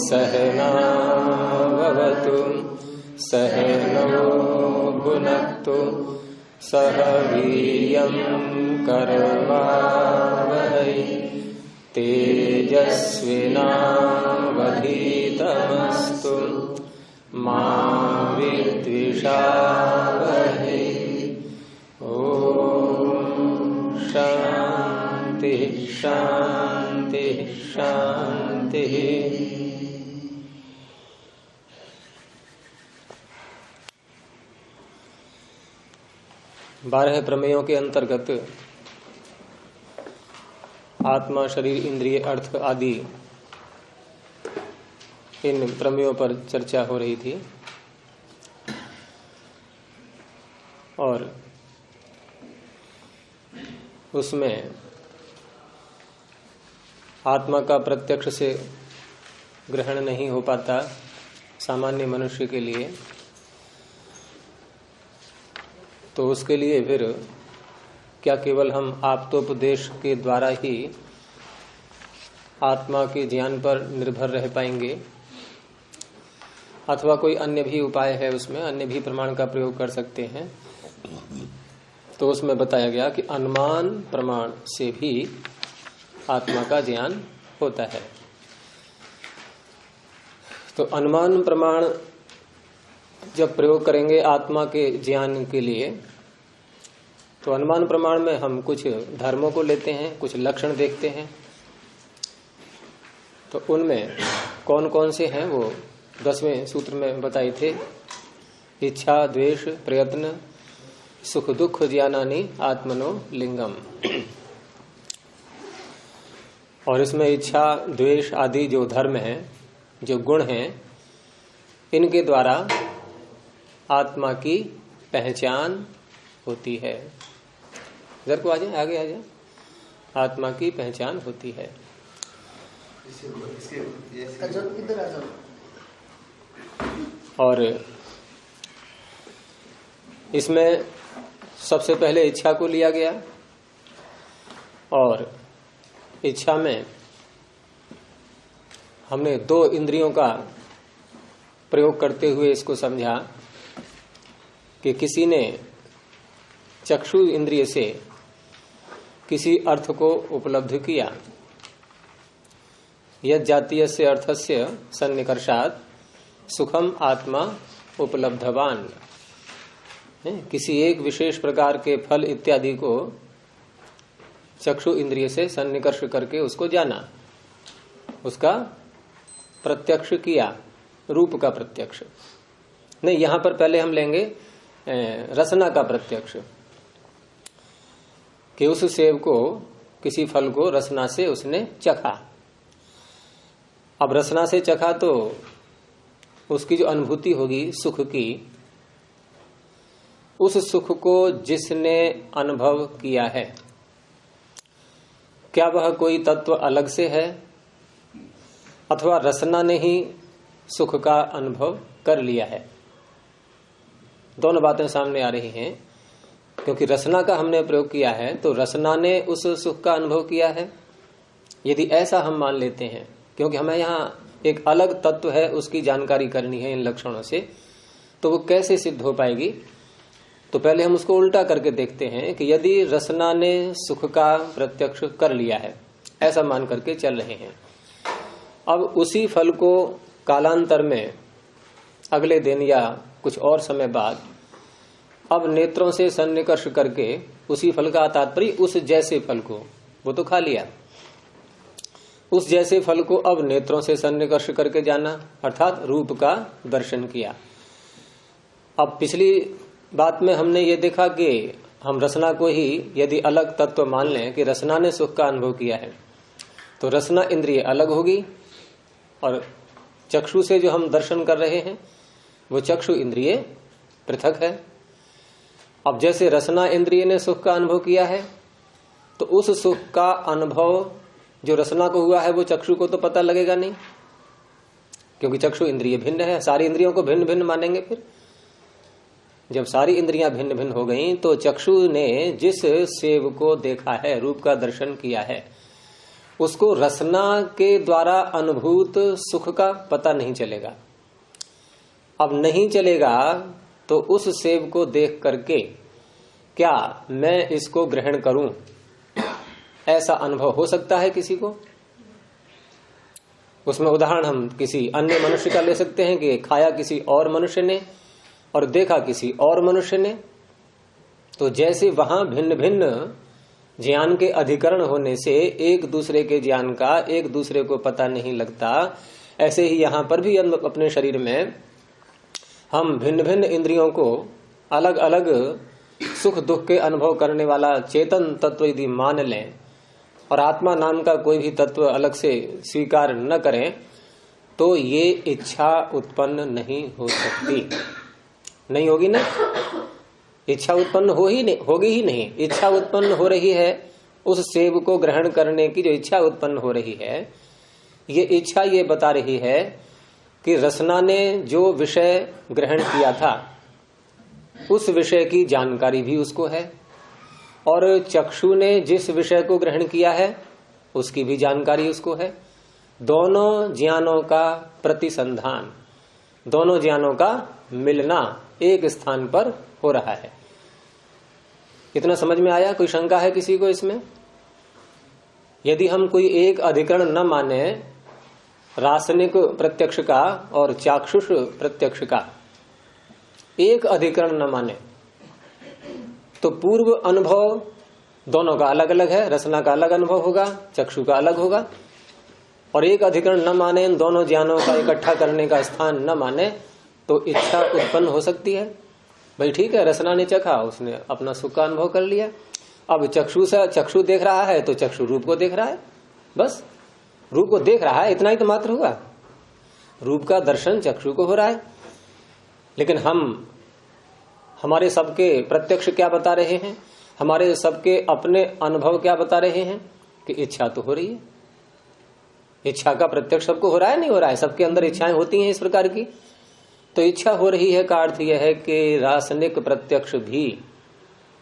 सहनावतु सहनौ भुनक्तु सह वीर्यं करवावहै तेजस्विनावधीतमस्तु मा विद्विषावहै। शांति शांति शांति। बारह प्रमेयों के अंतर्गत आत्मा, शरीर, इंद्रिय, अर्थ आदि इन प्रमेयों पर चर्चा हो रही थी और उसमें आत्मा का प्रत्यक्ष से ग्रहण नहीं हो पाता सामान्य मनुष्य के लिए, तो उसके लिए फिर क्या केवल हम आप्तोपदेश के द्वारा ही आत्मा के ज्ञान पर निर्भर रह पाएंगे अथवा कोई अन्य भी उपाय है, उसमें अन्य भी प्रमाण का प्रयोग कर सकते हैं। तो उसमें बताया गया कि अनुमान प्रमाण से भी आत्मा का ज्ञान होता है। तो अनुमान प्रमाण जब प्रयोग करेंगे आत्मा के ज्ञान के लिए, तो अनुमान प्रमाण में हम कुछ धर्मों को लेते हैं, कुछ लक्षण देखते हैं। तो उनमें कौन कौन से हैं वो 10वें सूत्र में बताए थे। इच्छा, द्वेष, प्रयत्न, सुख दुख ज्ञानानि आत्मनो लिंगम। और इसमें इच्छा, द्वेष आदि जो धर्म हैं, जो गुण हैं, इनके द्वारा आत्मा की पहचान होती है। इधर को आ जाए, आगे आ जाए। आत्मा की पहचान होती है। और इसमें सबसे पहले इच्छा को लिया गया और इच्छा में हमने 2 इंद्रियों का प्रयोग करते हुए इसको समझा कि किसी ने चक्षु इंद्रिय से किसी अर्थ को उपलब्ध किया। यद जातीय से अर्थस्य सन्निकर्षात् सुखम आत्मा उपलब्धवान। किसी एक विशेष प्रकार के फल इत्यादि को चक्षु इंद्रिय से सन्निकर्ष करके उसको जाना, उसका प्रत्यक्ष किया, रूप का प्रत्यक्ष नहीं। यहां पर पहले हम लेंगे रसना का प्रत्यक्ष, कि उस सेब को, किसी फल को रसना से उसने चखा। अब रसना से चखा तो उसकी जो अनुभूति होगी सुख की, उस सुख को जिसने अनुभव किया है, क्या वह कोई तत्व अलग से है अथवा रसना ने ही सुख का अनुभव कर लिया है? दोनों बातें सामने आ रही हैं। क्योंकि रसना का हमने प्रयोग किया है तो रसना ने उस सुख का अनुभव किया है। यदि ऐसा हम मान लेते हैं, क्योंकि हमें यहाँ एक अलग तत्व है उसकी जानकारी करनी है इन लक्षणों से, तो वो कैसे सिद्ध हो पाएगी? तो पहले हम उसको उल्टा करके देखते हैं कि यदि रसना ने सुख का प्रत्यक्ष कर लिया है, ऐसा मान करके चल रहे हैं, अब उसी फल को कालांतर में अगले दिन या कुछ और समय बाद अब नेत्रों से सन्निकर्ष करके उसी फल का तात्पर्य उस जैसे फल को, वो तो खा लिया, उस जैसे फल को अब नेत्रों से सन्निकर्ष करके जाना, अर्थात रूप का दर्शन किया। अब पिछली बात में हमने ये देखा कि हम रसना को ही यदि अलग तत्व मान लें कि रसना ने सुख का अनुभव किया है, तो रसना इंद्रिय अलग होगी और चक्षु से जो हम दर्शन कर रहे हैं वो चक्षु इंद्रिय पृथक है। अब जैसे रसना इंद्रिय ने सुख का अनुभव किया है, तो उस सुख का अनुभव जो रसना को हुआ है वो चक्षु को तो पता लगेगा नहीं, क्योंकि चक्षु इंद्रिय भिन्न है। सारी इंद्रियों को भिन्न भिन्न मानेंगे। फिर जब सारी इंद्रियां भिन्न भिन्न हो गईं, तो चक्षु ने जिस सेव को देखा है, रूप का दर्शन किया है, उसको रसना के द्वारा अनुभूत सुख का पता नहीं चलेगा। अब नहीं चलेगा तो उस सेब को देख करके क्या मैं इसको ग्रहण करूं, ऐसा अनुभव हो सकता है किसी को? उसमें उदाहरण हम किसी अन्य मनुष्य का ले सकते हैं कि खाया किसी और मनुष्य ने और देखा किसी और मनुष्य ने। तो जैसे वहां भिन्न भिन्न ज्ञान के अधिकरण होने से एक दूसरे के ज्ञान का एक दूसरे को पता नहीं लगता, ऐसे ही यहां पर भी अपने शरीर में हम भिन्न भिन्न इंद्रियों को अलग अलग सुख दुख के अनुभव करने वाला चेतन तत्व यदि मान लें और आत्मा नाम का कोई भी तत्व अलग से स्वीकार न करें तो ये इच्छा उत्पन्न नहीं हो सकती। नहीं होगी ना, इच्छा उत्पन्न होगी ही नहीं। इच्छा उत्पन्न हो रही है उस सेब को ग्रहण करने की, जो इच्छा उत्पन्न हो रही है, ये इच्छा ये बता रही है कि रसना ने जो विषय ग्रहण किया था उस विषय की जानकारी भी उसको है और चक्षु ने जिस विषय को ग्रहण किया है उसकी भी जानकारी उसको है। दोनों ज्ञानों का प्रतिसंधान, दोनों ज्ञानों का मिलना एक स्थान पर हो रहा है। इतना समझ में आया? कोई शंका है किसी को इसमें? यदि हम कोई एक अधिकरण न माने, रासनिक प्रत्यक्ष का और चाक्षुष प्रत्यक्ष का एक अधिकरण न माने, तो पूर्व अनुभव दोनों का अलग अलग है। रसना का अलग अनुभव होगा, चक्षु का अलग होगा। और एक अधिकरण न माने, इन दोनों ज्ञानों का इकट्ठा करने का स्थान न माने, तो इच्छा उत्पन्न हो सकती है। भाई ठीक है, रसना ने चखा, उसने अपना सुख का अनुभव कर लिया। अब चक्षु देख रहा है तो चक्षु रूप को देख रहा है, बस रूप को देख रहा है, इतना ही तो मात्र होगा। रूप का दर्शन चक्षु को हो रहा है। लेकिन हमारे सबके प्रत्यक्ष क्या बता रहे हैं, हमारे सबके अपने अनुभव क्या बता रहे हैं कि इच्छा तो हो रही है। इच्छा का प्रत्यक्ष सबको हो रहा है, नहीं हो रहा है? सबके अंदर इच्छाएं होती हैं इस प्रकार की। तो इच्छा हो रही है का अर्थ यह है कि रासनिक प्रत्यक्ष भी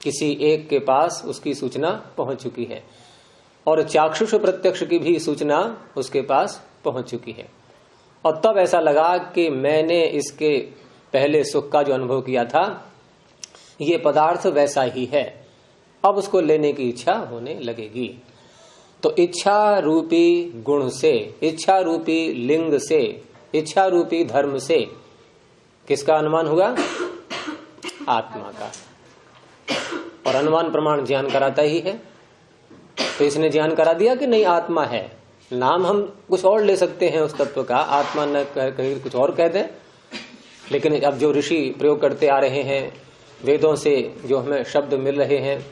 किसी एक के पास उसकी सूचना पहुंच चुकी है और चाक्षुष प्रत्यक्ष की भी सूचना उसके पास पहुंच चुकी है। और तब ऐसा लगा कि मैंने इसके पहले सुख का जो अनुभव किया था ये पदार्थ वैसा ही है, अब उसको लेने की इच्छा होने लगेगी। तो इच्छा रूपी गुण से, इच्छा रूपी लिंग से, इच्छा रूपी धर्म से किसका अनुमान हुआ? आत्मा का। और अनुमान प्रमाण ज्ञान कराता ही है। तो इसने ज्ञान करा दिया कि नहीं आत्मा है। नाम हम कुछ और ले सकते हैं उस तत्व का, आत्मा न कहीं कुछ और कह दें, लेकिन अब जो ऋषि प्रयोग करते आ रहे हैं, वेदों से जो हमें शब्द मिल रहे हैं,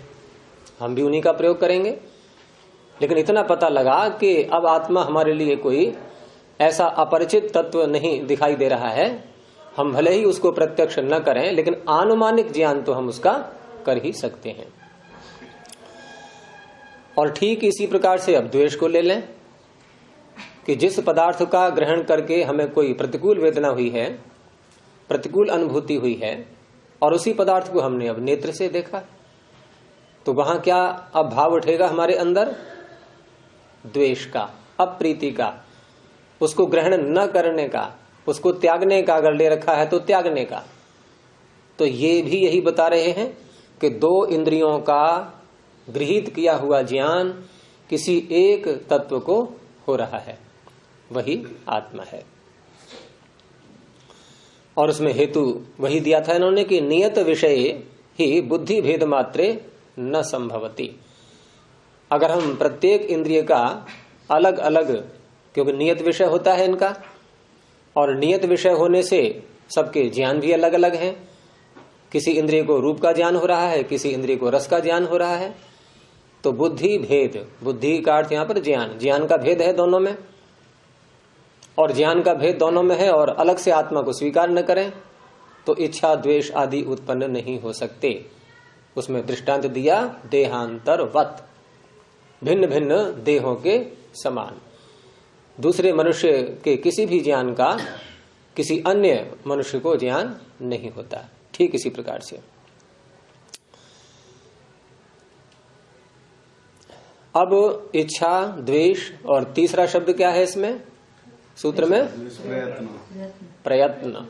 हम भी उन्हीं का प्रयोग करेंगे। लेकिन इतना पता लगा कि अब आत्मा हमारे लिए कोई ऐसा अपरिचित तत्व नहीं दिखाई दे रहा है। हम भले ही उसको प्रत्यक्ष न करें, लेकिन आनुमानिक ज्ञान तो हम उसका कर ही सकते हैं। और ठीक इसी प्रकार से अब द्वेष को ले लें कि जिस पदार्थ का ग्रहण करके हमें कोई प्रतिकूल वेदना हुई है, प्रतिकूल अनुभूति हुई है, और उसी पदार्थ को हमने अब नेत्र से देखा, तो वहां क्या अब भाव उठेगा हमारे अंदर? द्वेष का, अप्रीति का, उसको ग्रहण न करने का, उसको त्यागने का। अगर ले रखा है तो त्यागने का। तो ये भी यही बता रहे हैं कि दो इंद्रियों का गृहीत किया हुआ ज्ञान किसी एक तत्व को हो रहा है, वही आत्मा है। और उसमें हेतु वही दिया था इन्होंने कि नियत विषय ही बुद्धि भेद मात्रे न संभवती। अगर हम प्रत्येक इंद्रिय का अलग अलग, क्योंकि नियत विषय होता है इनका, और नियत विषय होने से सबके ज्ञान भी अलग अलग हैं। किसी इंद्रिय को रूप का ज्ञान हो रहा है, किसी इंद्रिय को रस का ज्ञान हो रहा है। तो बुद्धि भेद, बुद्धि का अर्थ यहां पर ज्ञान, ज्ञान का भेद है दोनों में, और ज्ञान का भेद दोनों में है, और अलग से आत्मा को स्वीकार न करें तो इच्छा द्वेष आदि उत्पन्न नहीं हो सकते। उसमें दृष्टांत दिया देहांतरवत, भिन्न भिन्न देहों के समान। दूसरे मनुष्य के किसी भी ज्ञान का किसी अन्य मनुष्य को ज्ञान नहीं होता। ठीक इसी प्रकार से अब इच्छा, द्वेष और तीसरा शब्द क्या है इसमें सूत्र में? प्रयत्न।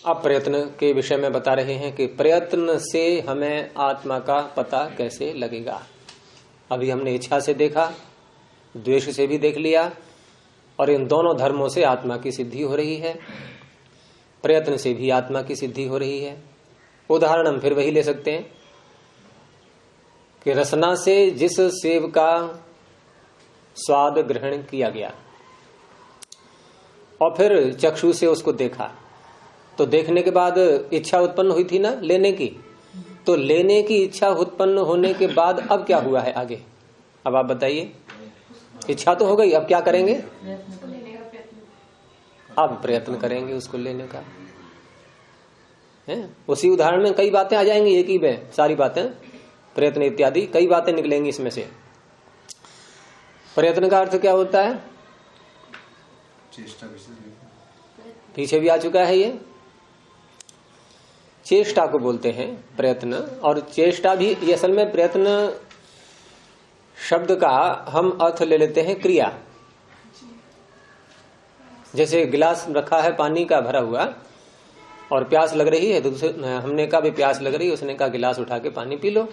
अब प्रयत्न के विषय में बता रहे हैं कि प्रयत्न से हमें आत्मा का पता कैसे लगेगा। अभी हमने इच्छा से देखा, द्वेष से भी देख लिया, और इन दोनों धर्मों से आत्मा की सिद्धि हो रही है। प्रयत्न से भी आत्मा की सिद्धि हो रही है। उदाहरण हम फिर वही ले सकते हैं कि रसना से जिस सेब का स्वाद ग्रहण किया गया और फिर चक्षु से उसको देखा, तो देखने के बाद इच्छा उत्पन्न हुई थी ना लेने की, तो लेने की इच्छा उत्पन्न होने के बाद अब क्या हुआ है आगे? अब आप बताइए। इच्छा तो हो गई, अब क्या करेंगे? अब प्रयत्न करेंगे उसको लेने का। है उसी उदाहरण में कई बातें आ जाएंगी, एक ही में सारी बातें, प्रयत्न इत्यादि कई बातें निकलेंगी इसमें से। प्रयत्न का अर्थ क्या होता है? चेष्टा। पीछे भी आ चुका है ये। चेष्टा को बोलते हैं प्रयत्न, और चेष्टा भी ये असल में प्रयत्न शब्द का हम अर्थ ले लेते हैं क्रिया। जैसे गिलास रखा है पानी का भरा हुआ और प्यास लग रही है, हमने कहा भी प्यास लग रही है, उसने कहा गिलास उठा के पानी पी लो,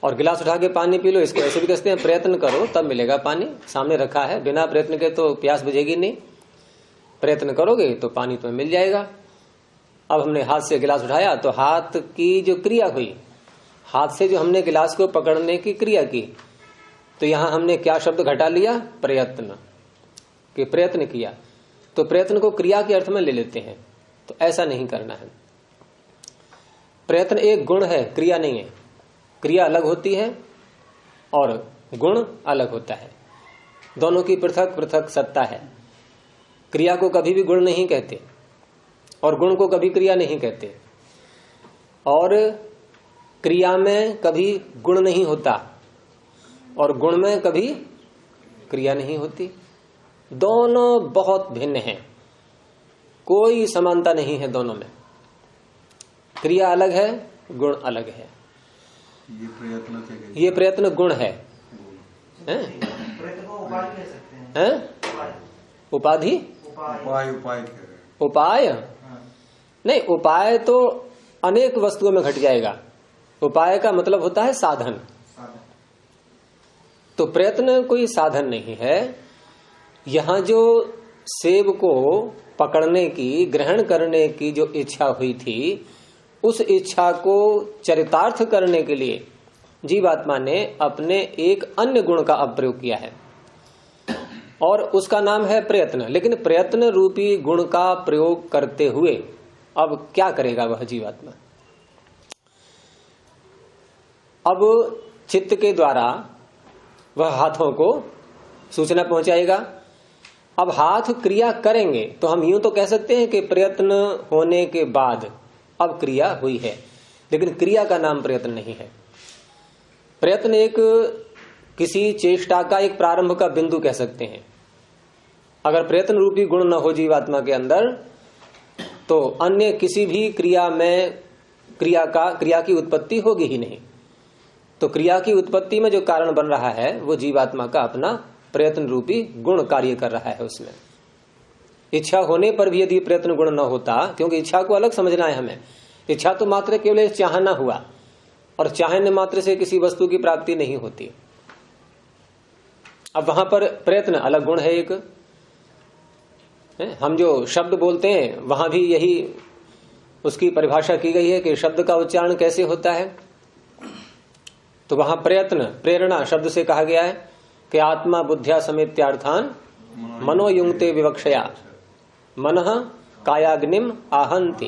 और गिलास उठा के पानी पी लो। इसको ऐसे भी कहते हैं प्रयत्न करो तब मिलेगा पानी। सामने रखा है, बिना प्रयत्न के तो प्यास बुझेगी नहीं, प्रयत्न करोगे तो पानी तुम्हें मिल जाएगा। अब हमने हाथ से गिलास उठाया तो हाथ की जो क्रिया हुई, हाथ से जो हमने गिलास को पकड़ने की क्रिया की, तो यहां हमने क्या शब्द घटा लिया? प्रयत्न, कि प्रयत्न किया। तो प्रयत्न को क्रिया के अर्थ में ले लेते हैं, तो ऐसा नहीं करना है। प्रयत्न एक गुण है, क्रिया नहीं है। क्रिया अलग होती है और गुण अलग होता है, दोनों की पृथक पृथक सत्ता है। क्रिया को कभी भी गुण नहीं कहते और गुण को कभी क्रिया नहीं कहते, और क्रिया में कभी गुण नहीं होता और गुण में कभी क्रिया नहीं होती। दोनों बहुत भिन्न हैं, कोई समानता नहीं है दोनों में। क्रिया अलग है, गुण अलग है। ये प्रयत्न गुण है। प्रयत्न को उपाय कह सकते हैं। उपाधि, उपाय नहीं, उपाय तो अनेक वस्तुओं में घट जाएगा। उपाय का मतलब होता है साधन। तो प्रयत्न कोई साधन नहीं है। यहां जो सेब को पकड़ने की, ग्रहण करने की जो इच्छा हुई थी, उस इच्छा को चरितार्थ करने के लिए जीवात्मा ने अपने एक अन्य गुण का प्रयोग किया है, और उसका नाम है प्रयत्न। लेकिन प्रयत्न रूपी गुण का प्रयोग करते हुए अब क्या करेगा वह जीवात्मा? अब चित्त के द्वारा वह हाथों को सूचना पहुंचाएगा। अब हाथ क्रिया करेंगे तो हम यूं तो कह सकते हैं कि प्रयत्न होने के बाद अब क्रिया हुई है, लेकिन क्रिया का नाम प्रयत्न नहीं है। प्रयत्न एक किसी चेष्टा का एक प्रारंभ का बिंदु कह सकते हैं। अगर प्रयत्न रूपी गुण न हो जीवात्मा के अंदर, तो अन्य किसी भी क्रिया में क्रिया की उत्पत्ति होगी ही नहीं। तो क्रिया की उत्पत्ति में जो कारण बन रहा है वो जीवात्मा का अपना प्रयत्न रूपी गुण कार्य कर रहा है उसमें। इच्छा होने पर भी यदि प्रयत्न गुण न होता, क्योंकि इच्छा को अलग समझना है हमें। इच्छा तो मात्र केवल चाहना हुआ, और चाहने मात्र से किसी वस्तु की प्राप्ति नहीं होती। अब वहां पर प्रयत्न अलग गुण है एक। हम जो शब्द बोलते हैं वहां भी यही उसकी परिभाषा की गई है कि शब्द का उच्चारण कैसे होता है। तो वहां प्रयत्न, प्रेरणा शब्द से कहा गया है कि आत्मा बुद्ध्या समेत्यार्थान मनोयुंक्ते विवक्षया मनः कायाग्निम आहंति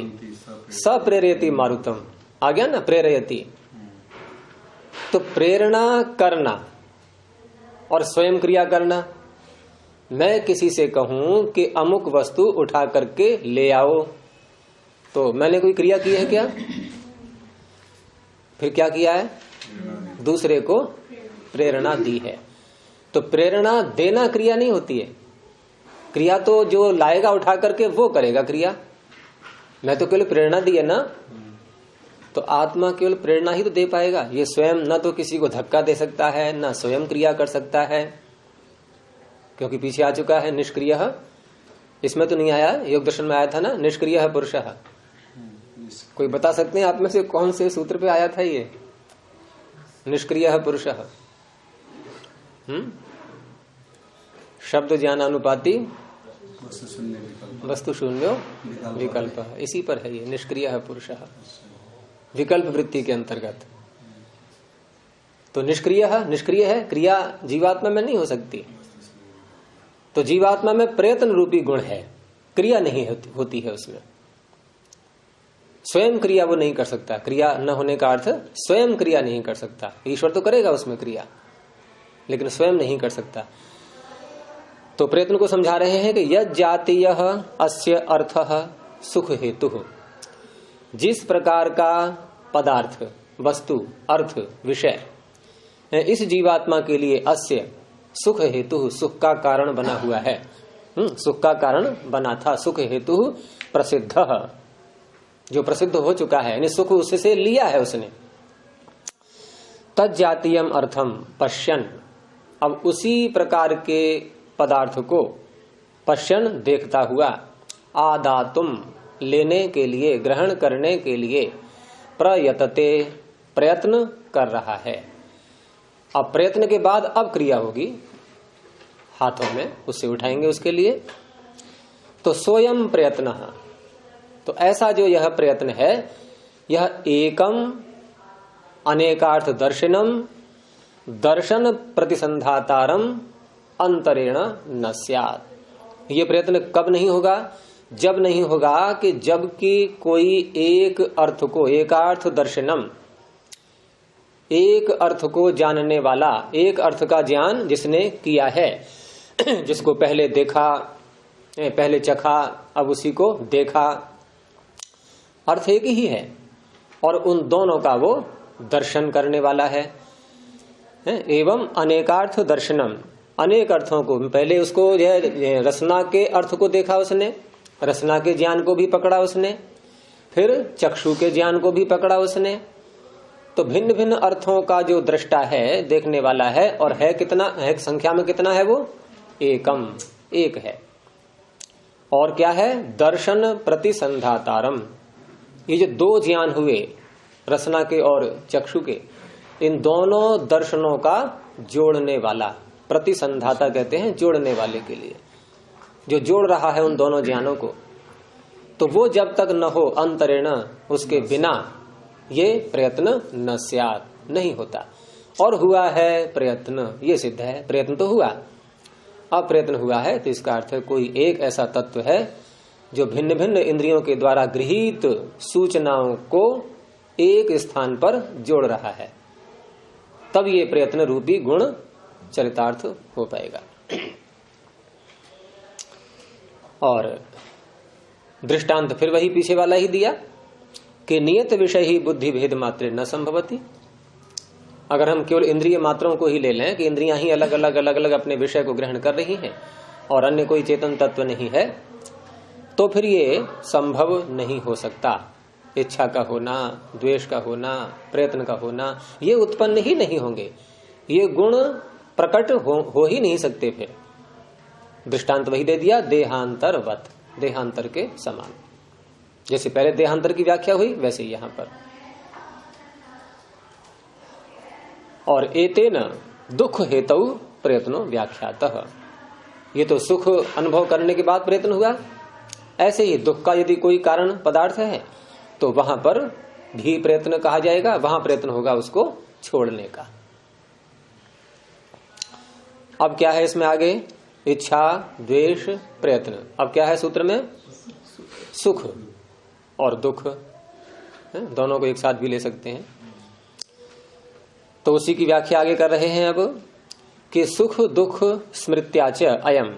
स प्रेरयति मारुतम। आ गया ना, प्रेरयति। तो प्रेरणा करना और स्वयं क्रिया करना। मैं किसी से कहूं कि अमुक वस्तु उठा करके ले आओ, तो मैंने कोई क्रिया की है क्या? फिर क्या किया है? दूसरे को प्रेरणा दी है। तो प्रेरणा देना क्रिया नहीं होती है। क्रिया तो जो लाएगा उठा करके वो करेगा क्रिया। मैं तो केवल प्रेरणा दी है ना। तो आत्मा केवल प्रेरणा ही तो दे पाएगा। ये स्वयं न तो किसी को धक्का दे सकता है, न स्वयं क्रिया कर सकता है, क्योंकि पीछे आ चुका है निष्क्रिय। इसमें तो नहीं आया, योग दर्शन में आया था ना, निष्क्रिय पुरुषः। कोई बता सकते हैं आप में से कौन से सूत्र पे आया था ये निष्क्रिय पुरुषः? शब्द ज्ञानानुपाति वस्तु शून्यो विकल्प, इसी पर है ये निष्क्रिय पुरुषः, विकल्प वृत्ति के अंतर्गत। तो निष्क्रिय है, क्रिया जीवात्मा में नहीं हो सकती। तो जीवात्मा में प्रयत्न रूपी गुण है, क्रिया नहीं होती है उसमें। स्वयं क्रिया वो नहीं कर सकता। क्रिया न होने का अर्थ स्वयं क्रिया नहीं कर सकता। ईश्वर तो करेगा उसमें क्रिया, लेकिन स्वयं नहीं कर सकता। तो प्रयत्न को समझा रहे हैं कि यद जातीय अस्य अर्थः सुख हेतु, जिस प्रकार का पदार्थ, वस्तु, अर्थ, विषय इस जीवात्मा के लिए अस्य सुख हेतु, सुख का कारण बना हुआ है, सुख का कारण बना था, सुख हेतु प्रसिद्ध, जो प्रसिद्ध हो चुका है, यानी सुख उससे लिया है उसने। तज्जातीयम अर्थम पश्यन, अब उसी प्रकार के पदार्थ को पश्यन देखता हुआ, आदातुम लेने के लिए, ग्रहण करने के लिए, प्रयतते प्रयत्न कर रहा है। अब प्रयत्न के बाद अब क्रिया होगी, हाथों में उससे उठाएंगे उसके लिए। तो स्वयं प्रयत्न, तो ऐसा जो यह प्रयत्न है, यह एकम अनेकार्थ दर्शनम दर्शन प्रतिसंधातारम अंतरेण न स्यात्। ये प्रयत्न कब नहीं होगा? जब नहीं होगा कि जबकि कोई एक अर्थ को, एकार्थ दर्शनम, एक अर्थ को जानने वाला, एक अर्थ का ज्ञान जिसने किया है, जिसको पहले देखा, पहले चखा, अब उसी को देखा, अर्थ एक ही है, और उन दोनों का वो दर्शन करने वाला है। एवं अनेकार्थ दर्शनम, अनेक अर्थों को, पहले उसको रसना के अर्थ को देखा उसने, रसना के ज्ञान को भी पकड़ा उसने, फिर चक्षु के ज्ञान को भी पकड़ा उसने। तो भिन्न भिन्न अर्थों का जो दृष्टा है, देखने वाला है, और है कितना है, संख्या में कितना है वो? एकम, एक है। और क्या है? दर्शन प्रतिसंधातारम, ये जो दो ज्ञान हुए, रसना के और चक्षु के, इन दोनों दर्शनों का जोड़ने वाला, प्रतिसंधाता कहते हैं जोड़ने वाले के लिए, जो जोड़ रहा है उन दोनों ज्ञानों को। तो वो जब तक न हो अंतरेण, उसके बिना ये प्रयत्न न स्यात्, नहीं होता। और हुआ है प्रयत्न, ये सिद्ध है, प्रयत्न तो हुआ। अब प्रयत्न हुआ है तो इसका अर्थ है कोई एक ऐसा तत्व है जो भिन्न भिन्न इंद्रियों के द्वारा गृहीत सूचनाओं को एक स्थान पर जोड़ रहा है, तब ये प्रयत्न रूपी गुण चरितार्थ हो पाएगा। और दृष्टांत फिर वही पीछे वाला ही दिया कि नियत विषय ही बुद्धि भेद मात्र न संभवती। अगर हम केवल इंद्रिय मात्रों को ही ले लें कि इंद्रियां ही अलग अलग अपने विषय को ग्रहण कर रही हैं और अन्य कोई चेतन तत्व नहीं है, तो फिर ये संभव नहीं हो सकता। इच्छा का होना, द्वेष का होना, प्रयत्न का होना, ये उत्पन्न ही नहीं होंगे, ये गुण प्रकट हो ही नहीं सकते। फिर दृष्टांत वही दे दिया, देहांतरवत, देहांतर के समान। जैसे पहले देहांतर की व्याख्या हुई, वैसे यहां पर। और एतेन दुख हेतु प्रयत्नो व्याख्यातः, ये तो सुख अनुभव करने के बाद प्रयत्न हुआ। ऐसे ही दुख का यदि कोई कारण पदार्थ है तो वहां पर भी प्रयत्न कहा जाएगा, वहां प्रयत्न होगा उसको छोड़ने का। अब क्या है इसमें आगे? इच्छा, द्वेष, प्रयत्न। अब क्या है सूत्र में? सुख और दुख, दोनों को एक साथ भी ले सकते हैं। तो उसी की व्याख्या आगे कर रहे हैं अब कि सुख दुख स्मृत्याच अयम।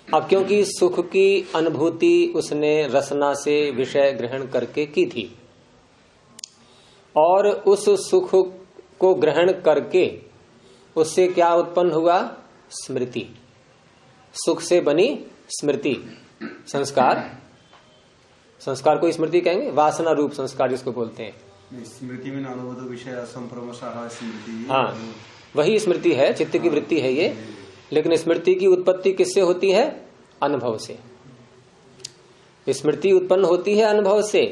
अब क्योंकि सुख की अनुभूति उसने रसना से विषय ग्रहण करके की थी, और उस सुख को ग्रहण करके उससे क्या उत्पन्न हुआ? स्मृति। सुख से बनी स्मृति, संस्कार। संस्कार को स्मृति कहेंगे, वासना रूप संस्कार जिसको बोलते हैं। स्मृति में अनुभव विषय संप्रमशः स्मृति, हाँ वही स्मृति है, चित्त की वृत्ति है ये। लेकिन स्मृति की उत्पत्ति किससे होती है? अनुभव से। स्मृति उत्पन्न होती है अनुभव से,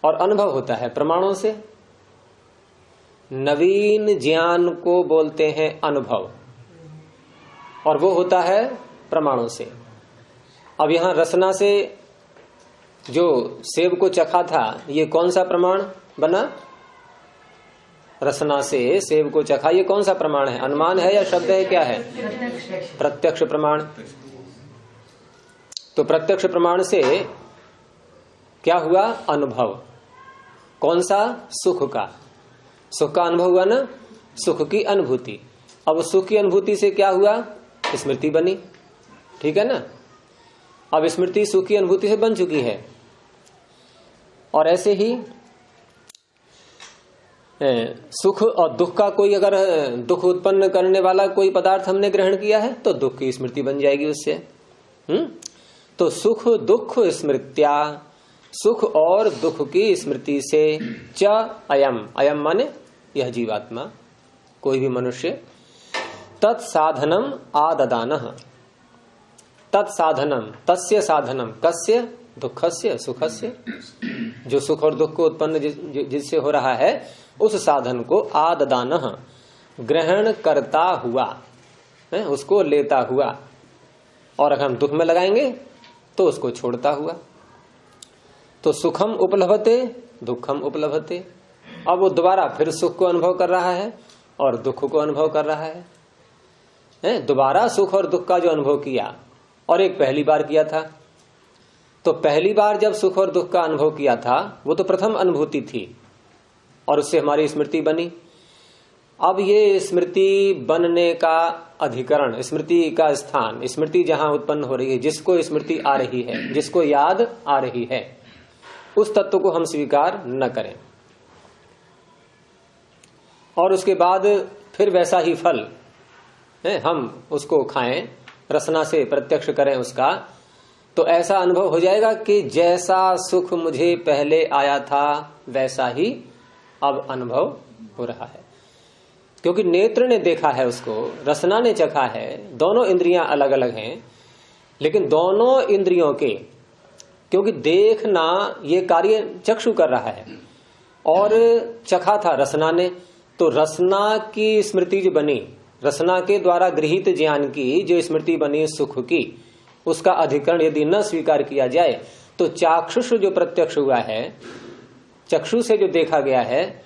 और अनुभव होता है प्रमाणों से। नवीन ज्ञान को बोलते हैं अनुभव, और वो होता है प्रमाणों से। अब यहां रसना से जो सेब को चखा था, ये कौन सा प्रमाण बना? रसना से सेब को चखा, ये कौन सा प्रमाण है? अनुमान है या शब्द है, क्या है? प्रत्यक्ष प्रमाण। तो प्रत्यक्ष प्रमाण से क्या हुआ? अनुभव। कौन सा? सुख का। सुख का अनुभव हुआ ना, सुख की अनुभूति। अब सुख की अनुभूति से क्या हुआ? स्मृति बनी, ठीक है ना। अब स्मृति सुख की अनुभूति से बन चुकी है। और ऐसे ही सुख और दुख का कोई अगर दुख उत्पन्न करने वाला कोई पदार्थ हमने ग्रहण किया है तो दुख की स्मृति बन जाएगी उससे। तो सुख दुख स्मृत्या, सुख और दुख की स्मृति से च अयम, अयम माने यह जीवात्मा, कोई भी मनुष्य, तत्साधनम आददानः, तत्साधनम, तस्य साधनम, कस्य? दुखस्य सुखस्य। जो सुख और दुख को उत्पन्न जिससे हो रहा है, उस साधन को आददानः, ग्रहण करता हुआ, उसको लेता हुआ। और अगर हम दुख में लगाएंगे तो उसको छोड़ता हुआ। तो सुखम उपलभते दुखम उपलभते। अब वो दोबारा फिर सुख को अनुभव कर रहा है और दुख को अनुभव कर रहा है। दोबारा सुख और दुख का जो अनुभव किया, और एक पहली बार किया था, तो पहली बार जब सुख और दुख का अनुभव किया था वो तो प्रथम अनुभूति थी, और उससे हमारी स्मृति बनी। अब ये स्मृति बनने का अधिकरण, स्मृति का स्थान, स्मृति जहां उत्पन्न हो रही है, जिसको स्मृति आ रही है, जिसको याद आ रही है, उस तत्व को हम स्वीकार न करें, और उसके बाद फिर वैसा ही फल हम उसको खाएं, रसना से प्रत्यक्ष करें उसका, तो ऐसा अनुभव हो जाएगा कि जैसा सुख मुझे पहले आया था वैसा ही अब अनुभव हो रहा है। क्योंकि नेत्र ने देखा है उसको, रसना ने चखा है, दोनों इंद्रियां अलग अलग हैं, लेकिन दोनों इंद्रियों के, क्योंकि देखना ये कार्य चक्षु कर रहा है और चखा था रसना ने, तो रसना की स्मृति जो बनी, रसना के द्वारा गृहीत ज्ञान की जो स्मृति बनी सुख की, उसका अधिकरण यदि न स्वीकार किया जाए तो चाक्षुष जो प्रत्यक्ष हुआ है, चक्षु से जो देखा गया है,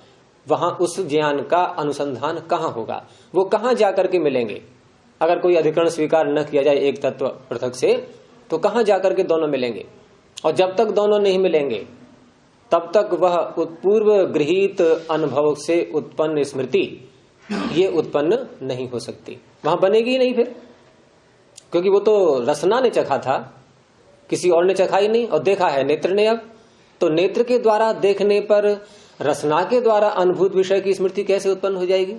वहां उस ज्ञान का अनुसंधान कहां होगा? वो कहां जाकर के मिलेंगे? अगर कोई अधिकरण स्वीकार न किया जाए एक तत्व पृथक से, तो कहां जाकर के दोनों मिलेंगे? और जब तक दोनों नहीं मिलेंगे तब तक वह पूर्व गृहीत अनुभव से उत्पन्न स्मृति ये उत्पन्न नहीं हो सकती, वहां बनेगी ही नहीं फिर। क्योंकि वो तो रसना ने चखा था, किसी और ने चखा ही नहीं, और देखा है नेत्र ने। अब तो नेत्र के द्वारा देखने पर रसना के द्वारा अनुभूत विषय की स्मृति कैसे उत्पन्न हो जाएगी?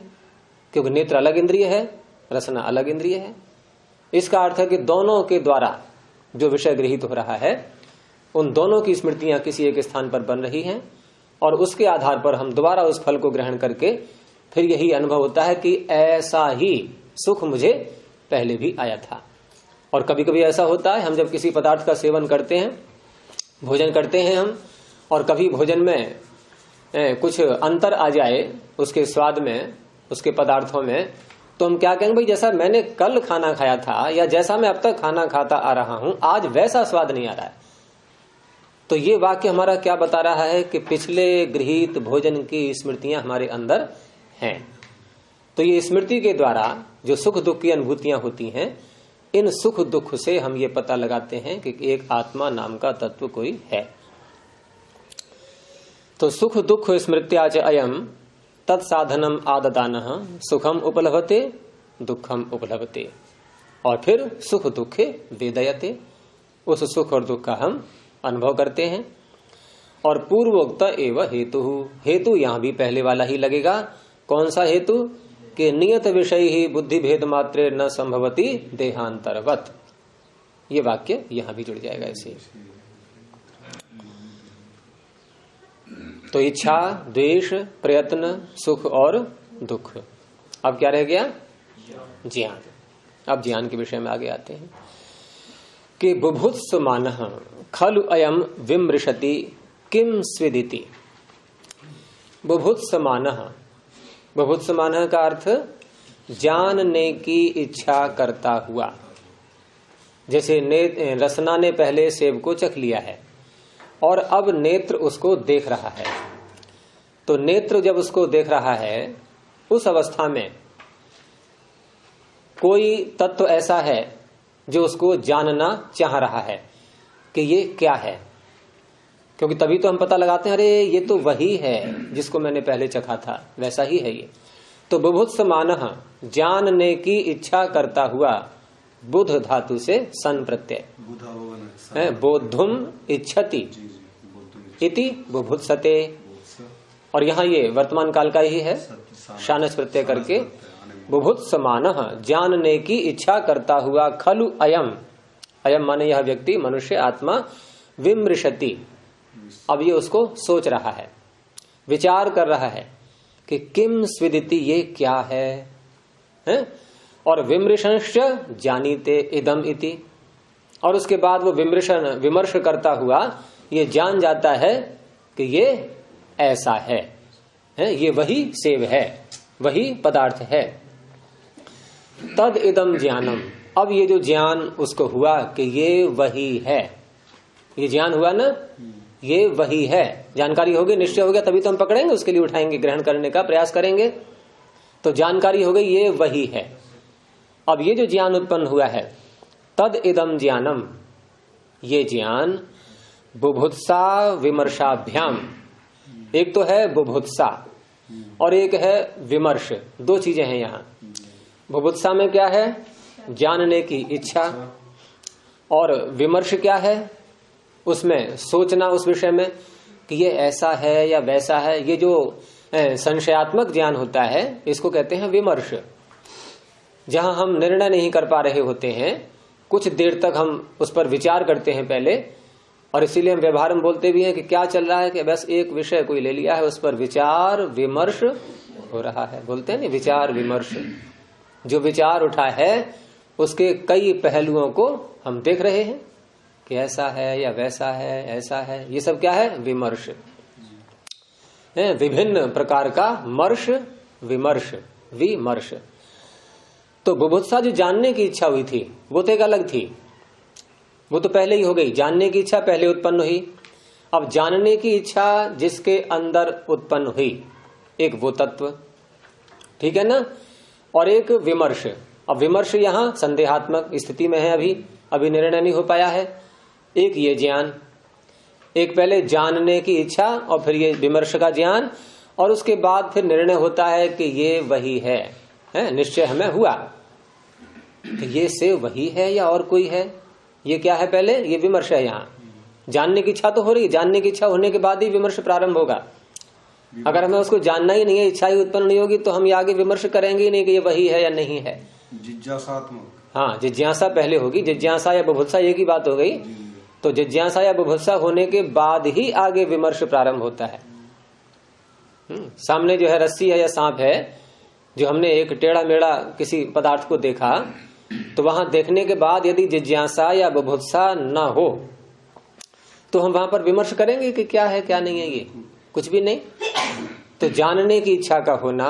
क्योंकि नेत्र अलग इंद्रिय है, रसना अलग इंद्रिय है। इसका अर्थ है कि दोनों के द्वारा जो विषय गृहीत हो रहा है, उन दोनों की स्मृतियां किसी एक स्थान पर बन रही हैं, और उसके आधार पर हम दोबारा उस फल को ग्रहण करके फिर यही अनुभव होता है कि ऐसा ही सुख मुझे पहले भी आया था। और कभी कभी ऐसा होता है, हम जब किसी पदार्थ का सेवन करते हैं, भोजन करते हैं हम, और कभी भोजन में कुछ अंतर आ जाए उसके स्वाद में, उसके पदार्थों में, तो हम क्या कहेंगे? भाई जैसा मैंने कल खाना खाया था या जैसा मैं अब तक खाना खाता आ रहा हूं, आज वैसा स्वाद नहीं आ रहा है। तो ये वाक्य हमारा क्या बता रहा है कि पिछले गृहीत भोजन की स्मृतियां हमारे अंदर हैं। तो ये स्मृति के द्वारा जो सुख दुख की अनुभूतियां होती हैं, इन सुख दुख से हम ये पता लगाते हैं कि एक आत्मा नाम का तत्व कोई है। तो सुख दुख स्मृत्या च अयम तत्साधनम आददानः सुखम उपलभते दुखम उपलभते। और फिर सुख दुखे वेदयते, उस सुख और दुख का हम अनुभव करते हैं। और पूर्वोक्त एवं हेतु, हेतु यहां भी पहले वाला ही लगेगा। कौन सा हेतु? कि नियत विषय ही बुद्धि भेद मात्रे न संभवती देहांतरवत। ये वाक्य यहां भी जुड़ जाएगा ऐसे। तो इच्छा, द्वेष, प्रयत्न, सुख और दुख। अब क्या रह गया? ज्ञान। अब ज्ञान के विषय में आगे आते हैं कि बुभुत्समानः खलु अयम विमृशति किम स्विदिति। बुभुत्समानः, बुभुत्समानः का अर्थ जानने की इच्छा करता हुआ। जैसे रसना ने पहले सेब को चख लिया है और अब नेत्र उसको देख रहा है, तो नेत्र जब उसको देख रहा है उस अवस्था में कोई तत्व ऐसा है जो उसको जानना चाह रहा है कि ये क्या है, क्योंकि तभी तो हम पता लगाते हैं अरे ये तो वही है जिसको मैंने पहले चखा था, वैसा ही है ये। तो बुभुत्समानः जानने की इच्छा करता हुआ, बुध धातु से सन प्रत्यय, बोद्धुम इच्छति इति बुभुत्सते। और यहाँ ये वर्तमान काल का ही है, शानच प्रत्यय करके बुभुत्समानः जानने की इच्छा करता हुआ, खलु अयम, अयम माने यह व्यक्ति, मनुष्य, आत्मा, विमृशति, अब ये उसको सोच रहा है, विचार कर रहा है कि किम स्विदिति, ये क्या है? और विमृशंश्च जानीते इदम इति, और उसके बाद वो विमर्श करता हुआ ये जान जाता है कि ये ऐसा है, ये वही सेब है, वही पदार्थ है। तद इदम ज्ञानम, अब ये जो ज्ञान उसको हुआ कि ये वही है, ये ज्ञान हुआ ना, ये वही है, जानकारी हो गई, निश्चय हो गया, तभी तो हम पकड़ेंगे, उसके लिए उठाएंगे, ग्रहण करने का प्रयास करेंगे। तो जानकारी हो गई ये वही है। अब ये जो ज्ञान उत्पन्न हुआ है, तद इदम ज्ञानम, ये ज्ञान बुभुत्सा विमर्शाभ्याम, एक तो है बुभुत्सा और एक है विमर्श, दो चीजें हैं यहाँ। बुभुत्सा में क्या है? जानने की इच्छा, और विमर्श क्या है? उसमें सोचना उस विषय में कि ये ऐसा है या वैसा है। ये जो संशयात्मक ज्ञान होता है इसको कहते हैं विमर्श, जहां हम निर्णय नहीं कर पा रहे होते हैं, कुछ देर तक हम उस पर विचार करते हैं पहले, और इसीलिए हम व्यवहार में बोलते भी हैं कि क्या चल रहा है, कि बस एक विषय कोई ले लिया है, उस पर विचार विमर्श हो रहा है, बोलते हैं ना विचार विमर्श। जो विचार उठा है उसके कई पहलुओं को हम देख रहे हैं कि ऐसा है या वैसा है, ऐसा है, ये सब क्या है? विमर्श। विभिन्न प्रकार का मर्श, विमर्श, विमर्श। तो बुभुत्सा जो जानने की इच्छा हुई थी वो तो एक अलग थी, वो तो पहले ही हो गई, जानने की इच्छा पहले उत्पन्न हुई। अब जानने की इच्छा जिसके अंदर उत्पन्न हुई, एक वो तत्व, ठीक है ना, और एक विमर्श। अब विमर्श यहाँ संदेहात्मक स्थिति में है, अभी निर्णय नहीं हो पाया है। एक ये ज्ञान, एक पहले जानने की इच्छा और फिर ये विमर्श का ज्ञान, और उसके बाद फिर निर्णय होता है कि ये वही है, निश्चय हमें हुआ कि ये से वही है या और कोई है। ये क्या है? पहले ये विमर्श है। यहाँ जानने की इच्छा तो हो रही, जानने की इच्छा होने के बाद ही विमर्श प्रारंभ होगा। अगर हमें उसको जानना ही नहीं है, इच्छा ही उत्पन्न नहीं होगी, तो हम आगे विमर्श करेंगे ही नहीं कि ये वही है या नहीं है। जिज्ञासात्मक, हाँ, जिज्ञासा पहले होगी। जिज्ञासा या बुभुत्सा एक ही बात हो गई। तो जिज्ञासा या बुभुत्सा होने के बाद ही आगे विमर्श प्रारंभ होता है। सामने जो है रस्सी है या सांप है, जो हमने एक टेढ़ा मेढ़ा किसी पदार्थ को देखा, तो वहां देखने के बाद यदि जिज्ञासा या बुभुत्सा न हो तो हम वहां पर विमर्श करेंगे कि क्या है क्या नहीं है, ये कुछ भी नहीं। तो जानने की इच्छा का होना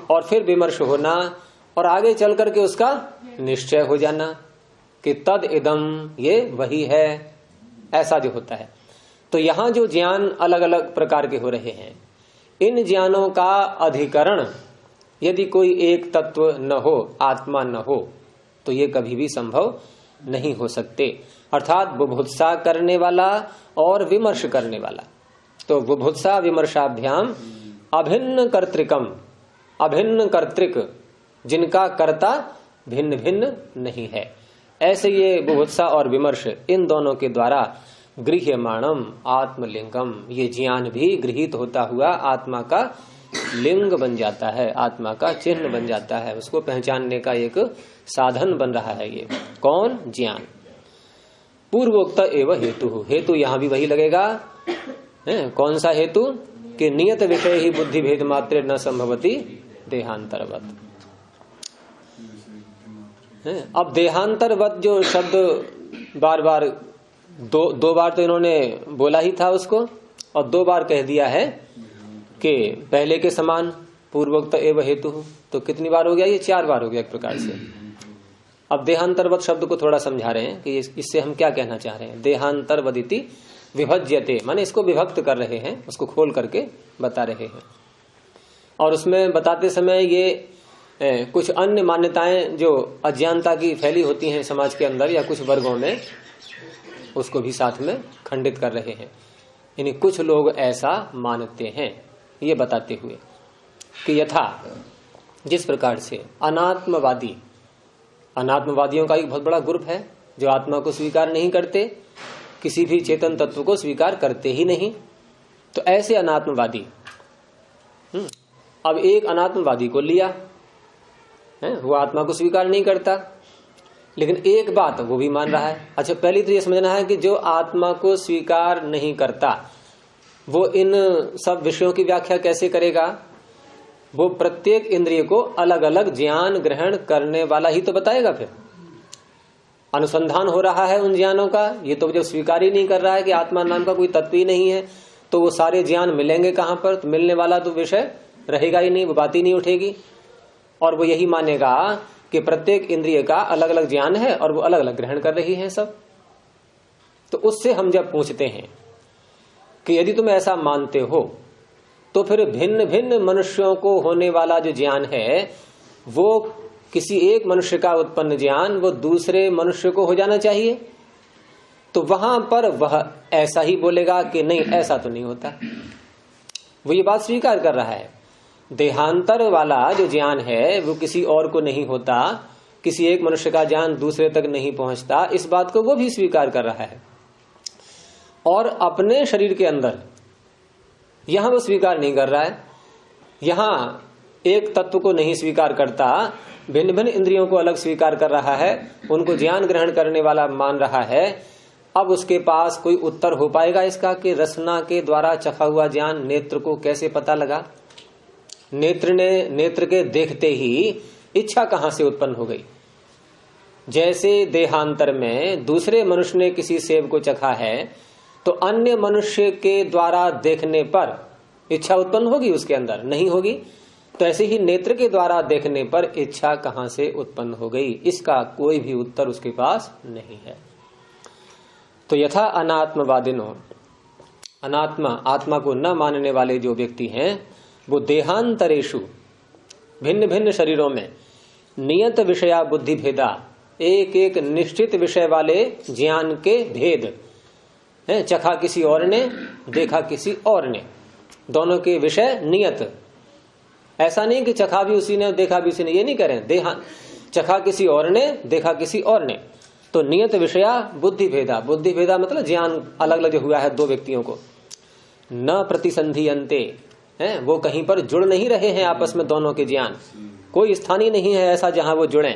और फिर विमर्श होना और आगे चल करके उसका निश्चय हो जाना कि तद इदम, ये वही है, ऐसा जो होता है। तो यहां जो ज्ञान अलग अलग प्रकार के हो रहे हैं, इन ज्ञानों का अधिकरण यदि कोई एक तत्व न हो, आत्मा न हो, तो ये कभी भी संभव नहीं हो सकते। अर्थात बुभुत्सा करने वाला और विमर्श करने वाला। तो बुभुत्सा विमर्शाभ्याम अभिन्न कर्तृकम, अभिन्न कर्तृक, जिनका कर्ता भिन्न भिन्न नहीं है, ऐसे ये बुभुत्सा और विमर्श, इन दोनों के द्वारा गृह्यमाणम आत्मलिंगम, ये ज्ञान भी गृहीत होता हुआ आत्मा का लिंग बन जाता है, आत्मा का चिन्ह बन जाता है, उसको पहचानने का एक साधन बन रहा है। ये कौन? ज्ञान। पूर्वोक्त एवं हेतु, हेतु यहां भी वही लगेगा। कौन सा हेतु? कि नियत विषय ही बुद्धि भेद मात्र न संभवती देहांतरवत। अब देहांतरवत जो शब्द बार बार दो बार तो इन्होंने बोला ही था उसको, और 2 बार कह दिया है कि पहले के समान पूर्वोक्त एव हेतु, तो कितनी बार हो गया? ये 4 बार हो गया एक प्रकार से। अब देहांतरवत शब्द को थोड़ा समझा रहे हैं कि इससे हम क्या कहना चाह रहे हैं। देहांतरवदिति विभज्यते, माने इसको विभक्त कर रहे हैं, उसको खोल करके बता रहे हैं। और उसमें बताते समय ये कुछ अन्य मान्यताएं जो अज्ञानता की फैली होती हैं समाज के अंदर या कुछ वर्गों में, उसको भी साथ में खंडित कर रहे हैं। यानी कुछ लोग ऐसा मानते हैं, ये बताते हुए कि यथा जिस प्रकार से अनात्मवादियों का एक बहुत बड़ा ग्रुप है जो आत्मा को स्वीकार नहीं करते, किसी भी चेतन तत्व को स्वीकार करते ही नहीं। तो ऐसे अनात्मवादी, अब एक अनात्मवादी को लिया है, वो आत्मा को स्वीकार नहीं करता, लेकिन एक बात वो भी मान रहा है। अच्छा, पहले तो ये समझना है कि जो आत्मा को स्वीकार नहीं करता वो इन सब विषयों की व्याख्या कैसे करेगा? वो प्रत्येक इंद्रिय को अलग अलग ज्ञान ग्रहण करने वाला ही तो बताएगा। फिर अनुसंधान हो रहा है उन ज्ञानों का, ये तो जब स्वीकार ही नहीं कर रहा है कि आत्मा नाम का कोई तत्व ही नहीं है, तो वो सारे ज्ञान मिलेंगे कहां पर? तो मिलने वाला तो विषय रहेगा ही नहीं, वो बात ही नहीं उठेगी। और वो यही मानेगा कि प्रत्येक इंद्रिय का अलग अलग ज्ञान है और वो अलग अलग ग्रहण कर रही है सब। तो उससे हम जब पूछते हैं कि यदि तुम ऐसा मानते हो तो फिर भिन्न भिन्न मनुष्यों को होने वाला जो ज्ञान है वो किसी एक मनुष्य का उत्पन्न ज्ञान वो दूसरे मनुष्य को हो जाना चाहिए। तो वहां पर वह ऐसा ही बोलेगा कि नहीं, ऐसा तो नहीं होता। वो ये बात स्वीकार कर रहा है, देहांतर वाला जो ज्ञान है वो किसी और को नहीं होता, किसी एक मनुष्य का ज्ञान दूसरे तक नहीं पहुंचता, इस बात को वो भी स्वीकार कर रहा है। और अपने शरीर के अंदर यहां वो स्वीकार नहीं कर रहा है, यहां एक तत्व को नहीं स्वीकार करता, भिन्न भिन्न इंद्रियों को अलग स्वीकार कर रहा है, उनको ज्ञान ग्रहण करने वाला मान रहा है। अब उसके पास कोई उत्तर हो पाएगा इसका कि रसना के द्वारा चखा हुआ ज्ञान नेत्र को कैसे पता लगा? नेत्र के देखते ही इच्छा कहां से उत्पन्न हो गई? जैसे देहांतर में दूसरे मनुष्य ने किसी सेब को चखा है तो अन्य मनुष्य के द्वारा देखने पर इच्छा उत्पन्न होगी उसके अंदर? नहीं होगी। तो ऐसे ही नेत्र के द्वारा देखने पर इच्छा कहां से उत्पन्न हो गई? इसका कोई भी उत्तर उसके पास नहीं है। तो यथा अनात्मवादिनो, आत्मा को न मानने वाले जो व्यक्ति हैं वो देहांतरेषु, भिन्न भिन्न शरीरों में, नियत विषया बुद्धि भेदा, एक एक निश्चित विषय वाले ज्ञान के भेद है, चखा किसी और ने, देखा किसी और ने, दोनों के विषय नियत। ऐसा नहीं कि चखा भी उसी ने देखा भी उसी ने, ये नहीं करें। चखा किसी और ने, देखा किसी और ने। तो नियत विषया बुद्धि भेदा, बुद्धि भेदा मतलब ज्ञान अलग अलग हुआ है दो व्यक्तियों को। न प्रतिसंधियन्ते है, वो कहीं पर जुड़ नहीं रहे हैं आपस में, दोनों के ज्ञान कोई स्थान ही नहीं है ऐसा जहां वो जुड़े।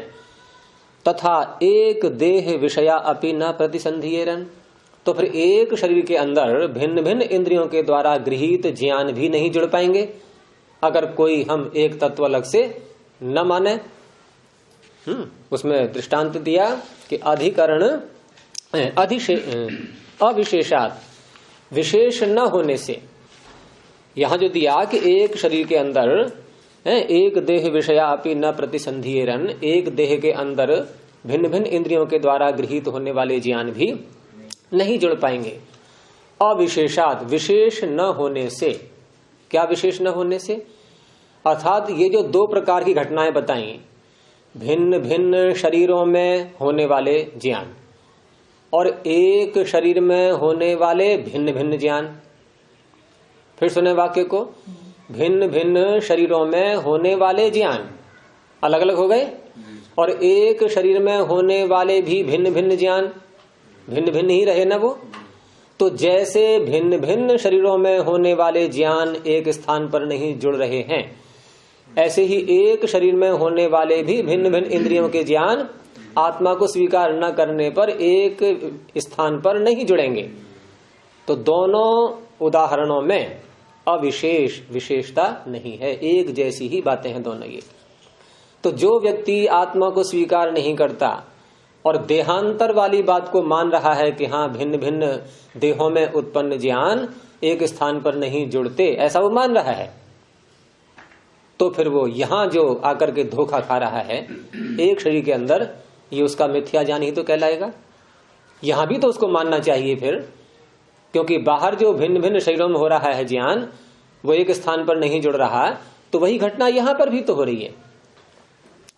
तथा एक देह विषया अपि न प्रतिसंधियेरन, तो फिर एक शरीर के अंदर भिन्न भिन्न इंद्रियों के द्वारा गृहीत ज्ञान भी नहीं जुड़ पाएंगे अगर कोई हम एक तत्व अलग से न माने। उसमें दृष्टांत दिया कि अधिकरण अविशेषात, विशेष न होने से। यहां जो दिया कि एक शरीर के अंदर एक देह विषया अपि न प्रतिसंधियेरन, एक देह के अंदर भिन्न भिन्न इंद्रियों के द्वारा गृहीत होने वाले ज्ञान भी नहीं जुड़ पाएंगे। अविशेषात, विशेष न होने से। क्या विशेष न होने से? अर्थात ये जो दो प्रकार की घटनाएं बताई, भिन्न भिन्न शरीरों में होने वाले ज्ञान और एक शरीर में होने वाले भिन्न भिन्न ज्ञान। फिर सुने वाक्य को, भिन्न भिन्न शरीरों में होने वाले ज्ञान अलग अलग हो गए और एक शरीर में होने वाले भी भिन्न भिन्न ज्ञान, भिन्न भिन्न ही रहे ना वो। तो जैसे भिन्न भिन्न शरीरों में होने वाले ज्ञान एक स्थान पर नहीं जुड़ रहे हैं, ऐसे ही एक शरीर में होने वाले भी भिन्न भिन्न इंद्रियों के ज्ञान आत्मा को स्वीकार न करने पर एक स्थान पर नहीं जुड़ेंगे। तो दोनों उदाहरणों में अविशेष, विशेषता नहीं है, एक जैसी ही बातें हैं दोनों ये। तो जो व्यक्ति आत्मा को स्वीकार नहीं करता और देहांतर वाली बात को मान रहा है कि हाँ भिन्न भिन्न देहों में उत्पन्न ज्ञान एक स्थान पर नहीं जुड़ते, ऐसा वो मान रहा है, तो फिर वो यहां जो आकर के धोखा खा रहा है एक शरीर के अंदर, ये उसका मिथ्या ज्ञान ही तो कहलाएगा। यहां भी तो उसको मानना चाहिए फिर, क्योंकि बाहर जो भिन्न भिन्न शरीरों में हो रहा है ज्ञान, वो एक स्थान पर नहीं जुड़ रहा, तो वही घटना यहां पर भी तो हो रही है,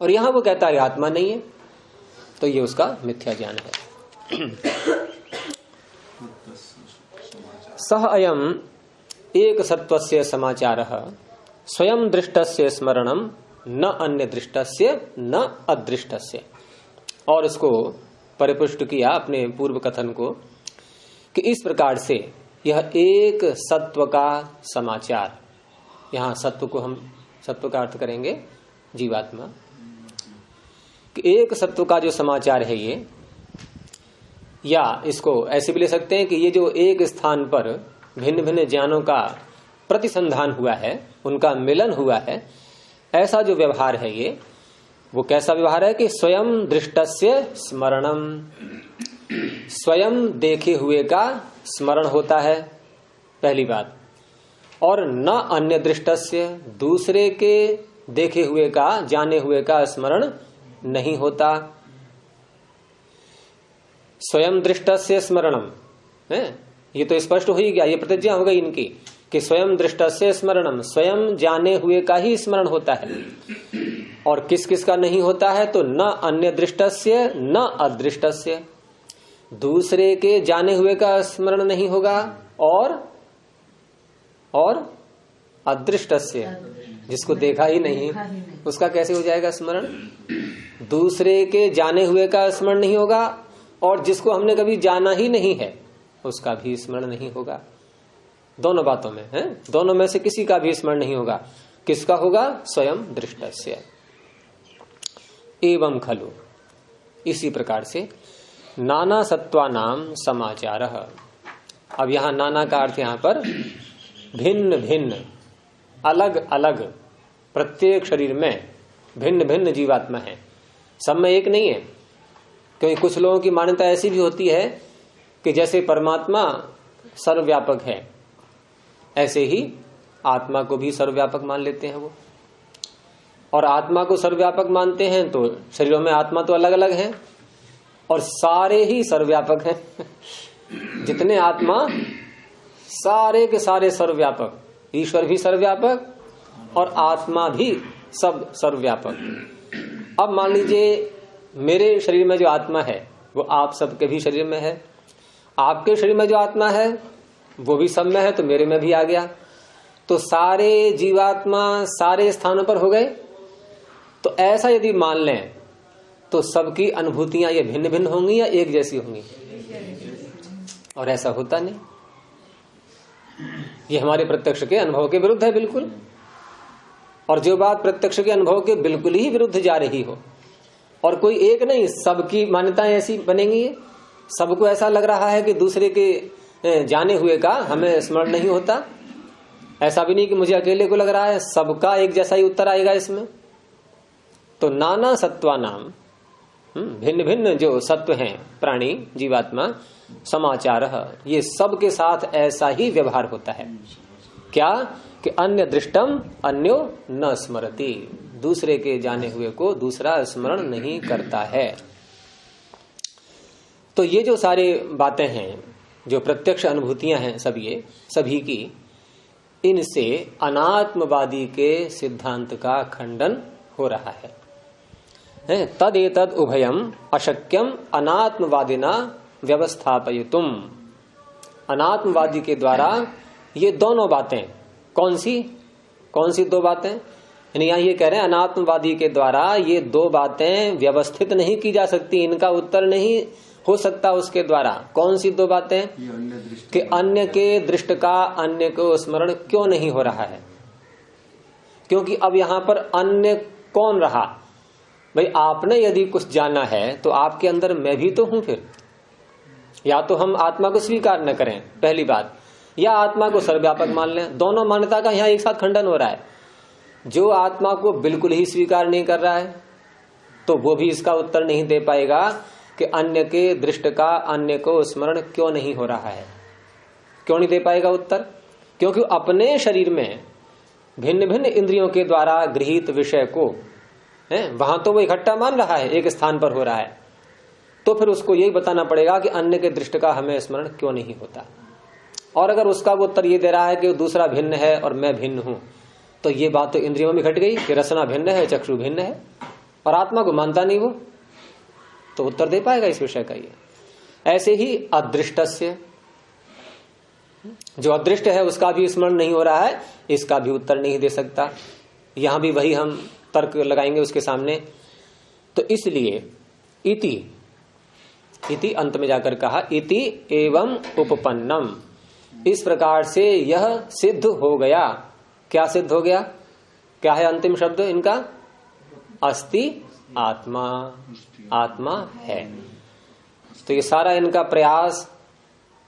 और यहां वो कहता है आत्मा नहीं है, तो ये उसका मिथ्या ज्ञान है। सह अयम एक सत्वस्य समाचारः स्वयं दृष्टस्य स्मरणम न अन्य दृष्टस्य न अदृष्टस्य। और इसको परिपुष्ट किया अपने पूर्व कथन को कि इस प्रकार से यह एक सत्व का समाचार, यहां सत्व को हम सत्व का अर्थ करेंगे जीवात्मा, कि एक सत्व का जो समाचार है ये, या इसको ऐसे भी ले सकते हैं कि ये जो एक स्थान पर भिन्न भिन्न ज्ञानों का प्रतिसंधान हुआ है, उनका मिलन हुआ है, ऐसा जो व्यवहार है ये, वो कैसा व्यवहार है कि स्वयं दृष्टस्य स्मरणम, स्वयं देखे हुए का स्मरण होता है, पहली बात, और न अन्य दृष्टस्य, दूसरे के देखे हुए का जाने हुए का स्मरण नहीं होता। स्वयं दृष्टस्य स्मरणम है, ये तो स्पष्ट हो ही गया, ये प्रतिज्ञा हो गई इनकी कि स्वयं दृष्टस्य स्मरणम, स्वयं जाने हुए का ही स्मरण होता है, और किस किस का नहीं होता है, तो न अन्य दृष्टस्य न अदृष्टस्य, दूसरे के जाने हुए का स्मरण नहीं होगा, और अदृष्टस्य, जिसको देखा ही नहीं उसका कैसे हो जाएगा स्मरण। दूसरे के जाने हुए का स्मरण नहीं होगा, और जिसको हमने कभी जाना ही नहीं है उसका भी स्मरण नहीं होगा। दोनों बातों में है, दोनों में से किसी का भी स्मरण नहीं होगा। किसका होगा? स्वयं दृष्टस्य। एवं खलु, इसी प्रकार से नाना सत्वानाम समाचारः। अब यहां नाना का अर्थ यहां पर भिन्न भिन्न, अलग अलग, प्रत्येक शरीर में भिन्न भिन्न जीवात्मा है, सब में एक नहीं है। क्योंकि कुछ लोगों की मान्यता ऐसी भी होती है कि जैसे परमात्मा सर्वव्यापक है, ऐसे ही आत्मा को भी सर्वव्यापक मान लेते हैं वो, और आत्मा को सर्वव्यापक मानते हैं तो शरीरों में आत्मा तो अलग अलग है, और सारे ही सर्वव्यापक हैं। जितने आत्मा सारे के सारे सर्वव्यापक, ईश्वर भी सर्वव्यापक और आत्मा भी सब सर्वव्यापक। अब मान लीजिए मेरे शरीर में जो आत्मा है वो आप सबके भी शरीर में है, आपके शरीर में जो आत्मा है वो भी सब में है, तो मेरे में भी आ गया, तो सारे जीवात्मा सारे स्थानों पर हो गए। तो ऐसा यदि मान लें तो सबकी अनुभूतियां ये भिन्न भिन्न होंगी या एक जैसी होंगी? और ऐसा होता नहीं, ये हमारे प्रत्यक्ष के अनुभव के विरुद्ध है बिल्कुल। और जो बात प्रत्यक्ष के अनुभव के बिल्कुल ही विरुद्ध जा रही हो, और कोई एक नहीं, सबकी मान्यताएं ऐसी बनेंगी, सबको ऐसा लग रहा है कि दूसरे के जाने हुए का हमें स्मरण नहीं होता। ऐसा भी नहीं कि मुझे अकेले को लग रहा है, सबका एक जैसा ही उत्तर आएगा इसमें। तो नाना सत्वानाम, भिन्न भिन्न जो सत्व हैं, प्राणी जीवात्मा, समाचारः, ये सब के साथ ऐसा ही व्यवहार होता है। क्या कि अन्य दृष्टम अन्यो न स्मरति, दूसरे के जाने हुए को दूसरा स्मरण नहीं करता है। तो ये जो सारे बातें हैं, जो प्रत्यक्ष अनुभूतियां हैं, सब ये सभी की, इनसे अनात्मवादी के सिद्धांत का खंडन हो रहा है। तद एतद उभयम अशक्यम अनात्मवादिना व्यवस्थापयितुम। अनात्मवादी के द्वारा ये दोनों बातें, कौन सी दो बातें? यानी यहाँ ये कह रहे हैं अनात्मवादी के द्वारा ये दो बातें व्यवस्थित नहीं की जा सकती, इनका उत्तर नहीं हो सकता उसके द्वारा। कौन सी दो बातें? कि अन्य के दृष्ट का अन्य को स्मरण क्यों नहीं हो रहा है? क्योंकि अब यहाँ पर अन्य कौन रहा? भाई आपने यदि कुछ जाना है तो आपके अंदर मैं भी तो हूं फिर। या तो हम आत्मा को स्वीकार न करें, पहली बात, या आत्मा को सर्वव्यापक मान लें। दोनों मान्यता का यहाँ एक साथ खंडन हो रहा है। जो आत्मा को बिल्कुल ही स्वीकार नहीं कर रहा है तो वो भी इसका उत्तर नहीं दे पाएगा कि अन्य के दृष्ट का अन्य को स्मरण क्यों नहीं हो रहा है। क्यों नहीं दे पाएगा उत्तर? क्योंकि अपने शरीर में भिन्न भिन्न इंद्रियों के द्वारा गृहीत विषय को वहां तो वो इकट्ठा मान रहा है, एक स्थान पर हो रहा है, तो फिर उसको यही बताना पड़ेगा कि अन्य के दृष्ट का हमें स्मरण क्यों नहीं होता। और अगर उसका वो उत्तर ये दे रहा है कि दूसरा भिन्न है और मैं भिन्न हूं, तो ये बात तो इंद्रियों में घट गई कि रसना भिन्न है, चक्षु भिन्न है, और आत्मा को मानता नहीं वो, तो उत्तर दे पाएगा इस विषय का ये। ऐसे ही अदृष्टस्य, जो अदृष्ट है उसका भी स्मरण नहीं हो रहा है, इसका भी उत्तर नहीं दे सकता। यहां भी वही हम तर्क लगाएंगे उसके सामने। तो इसलिए इति अंत में जाकर कहा इति एवं उपपन्नम, इस प्रकार से यह सिद्ध हो गया। क्या सिद्ध हो गया? क्या है अंतिम शब्द इनका? अस्ति आत्मा, आत्मा है। तो ये सारा इनका प्रयास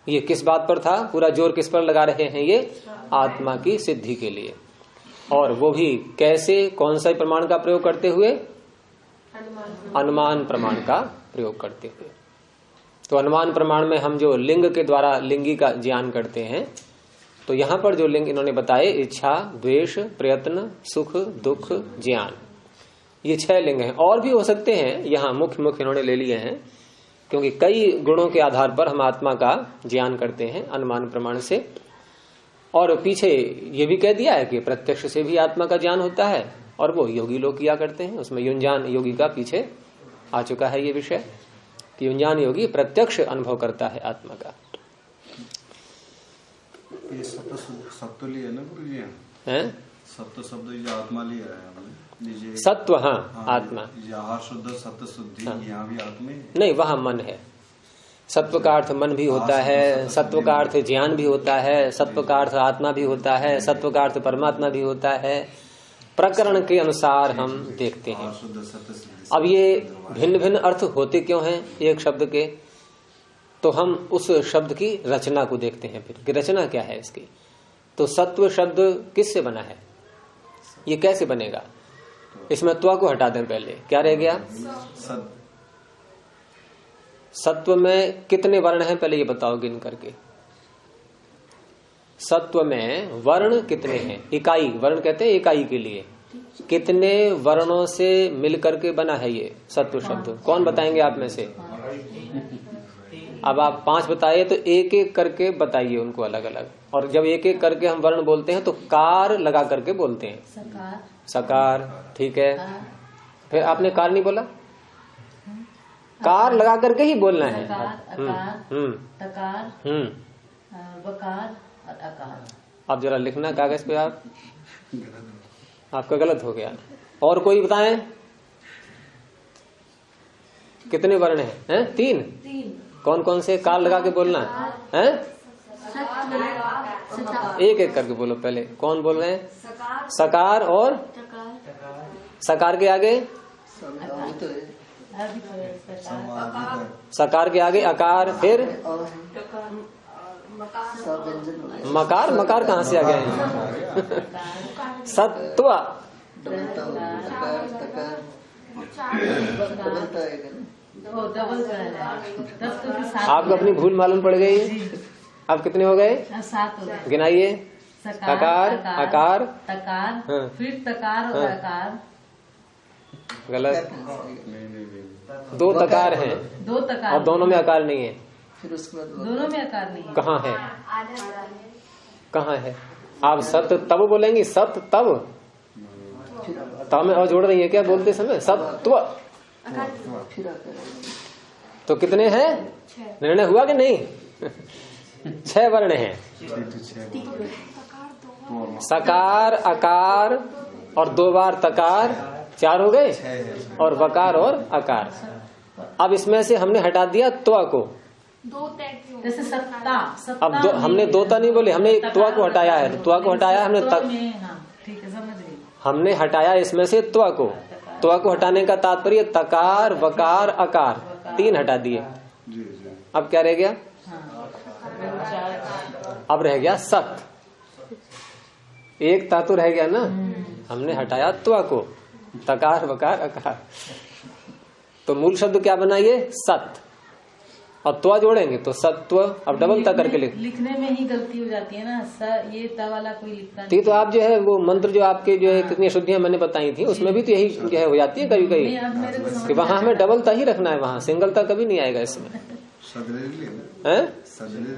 ये किस बात पर था? पूरा जोर किस पर लगा रहे हैं? ये आत्मा की सिद्धि के लिए। और वो भी कैसे, कौन सा प्रमाण का प्रयोग करते हुए? अनुमान प्रमाण का प्रयोग करते हुए। तो अनुमान प्रमाण में हम जो लिंग के द्वारा लिंगी का ज्ञान करते हैं, तो यहां पर जो लिंग इन्होंने बताए, इच्छा, द्वेष, प्रयत्न, सुख, दुख, ज्ञान, ये 6 लिंग हैं। और भी हो सकते हैं, यहाँ मुख्य मुख्य इन्होंने ले लिए हैं, क्योंकि कई गुणों के आधार पर हम आत्मा का ज्ञान करते हैं अनुमान प्रमाण से। और पीछे ये भी कह दिया है कि प्रत्यक्ष से भी आत्मा का ज्ञान होता है, और वो योगी लोग किया करते हैं। उसमें युंजान योगी का पीछे आ चुका है ये विषय कि युंजान योगी प्रत्यक्ष अनुभव करता है आत्मा का। ये सत्व लिया ना गुरु जी? हैं? सत्व शब्द जो आत्मा लिया है हमने, सत्व, हाँ आत्मा, यहाँ शुद्ध सत्य शुद्धि, यहाँ भी आत्मा नहीं, वहां मन है। सत्व का अर्थ मन भी होता है, सत्व का अर्थ ज्ञान भी होता है, सत्व का अर्थ आत्मा भी होता है, सत्व का अर्थ परमात्मा भी होता है। प्रकरण के अनुसार हम देखते हैं। अब ये भिन्न भिन्न अर्थ होते क्यों हैं एक शब्द के? तो हम उस शब्द की रचना को देखते हैं फिर कि रचना क्या है इसकी। तो सत्व शब्द किससे बना है? ये कैसे बनेगा? इसमें त्वा को हटा दें पहले, क्या रह गया? सत्व में कितने वर्ण हैं पहले ये बताओ गिन करके। सत्व में वर्ण कितने हैं? इकाई, वर्ण कहते हैं इकाई के लिए। कितने वर्णों से मिलकर के बना है ये सत्व शब्द? कौन बताएंगे आप में से? अब आप 5 बताइए तो एक एक करके बताइए उनको अलग अलग। और जब एक एक करके हम वर्ण बोलते हैं तो कार लगा करके बोलते हैं। सकार, ठीक है। फिर आपने कार नहीं बोला, कार लगा करके ही बोलना है। तकार, वकार और अकार। अब जरा लिखना कागज पे आप, आपका गलत हो गया। और कोई बताएं कितने वर्ण हैं? 3। कौन कौन से? कार लगा के बोलना है। एक एक करके बोलो पहले। कौन बोल रहे हैं? सकार और सकार के आगे, सकार के आगे अकार, फिर मकार। मकार कहाँ से आ गए? सत्व, आपको अपनी भूल मालूम पड़ गई। अब कितने हो गए? 7 हो गए। गिनाइए। अकार, अकार, तकार, फिर तकार और अकार। गलत, 2 तकार हैं। 2 तकार और दोनों में आकार नहीं है। फिर उसके बाद दोनों में आकार नहीं है। कहाँ है? कहाँ है? आप सत तब बोलेंगी, सत तब, तब में और जोड़ रही है क्या बोलते समय? सत्व। तो कितने हैं? निर्णय हुआ कि नहीं? 6 वर्ण हैं। सकार, अकार और 2 बार तकार, 4 हो गए। और वकार और अकार। अब इसमें से हमने हटा दिया त्वा को। जैसे सत्ता, अब हमने 2 ता नहीं बोले, हमने त्वा को हटाया है। त्वा को हटाया हमने ठीक है, समझ गई। हमने हटाया इसमें से त्वा को। त्वा को हटाने का तात्पर्य तकार, वकार, अकार 3 हटा दिए। अब क्या रह गया? अब रह गया सत, एक धातु रह गया ना, हमने हटाया त्व को, तकार बकार अकार, तो मूल शब्द क्या बना ये सत, अब त्व जोड़ेंगे तो सत्व। अब डबल ता करके लिखने में ही गलती हो जाती है ना, ये ता वाला कोई लिखता नहीं। तो आप जो है वो मंत्र जो आपके जो है कितनी अशुद्धियां मैंने बताई थी, उसमें भी तो यही जो है हो जाती है कभी कभी कि वहां हमें डबल ता ही रखना है, वहां सिंगल ता कभी नहीं आएगा इसमें।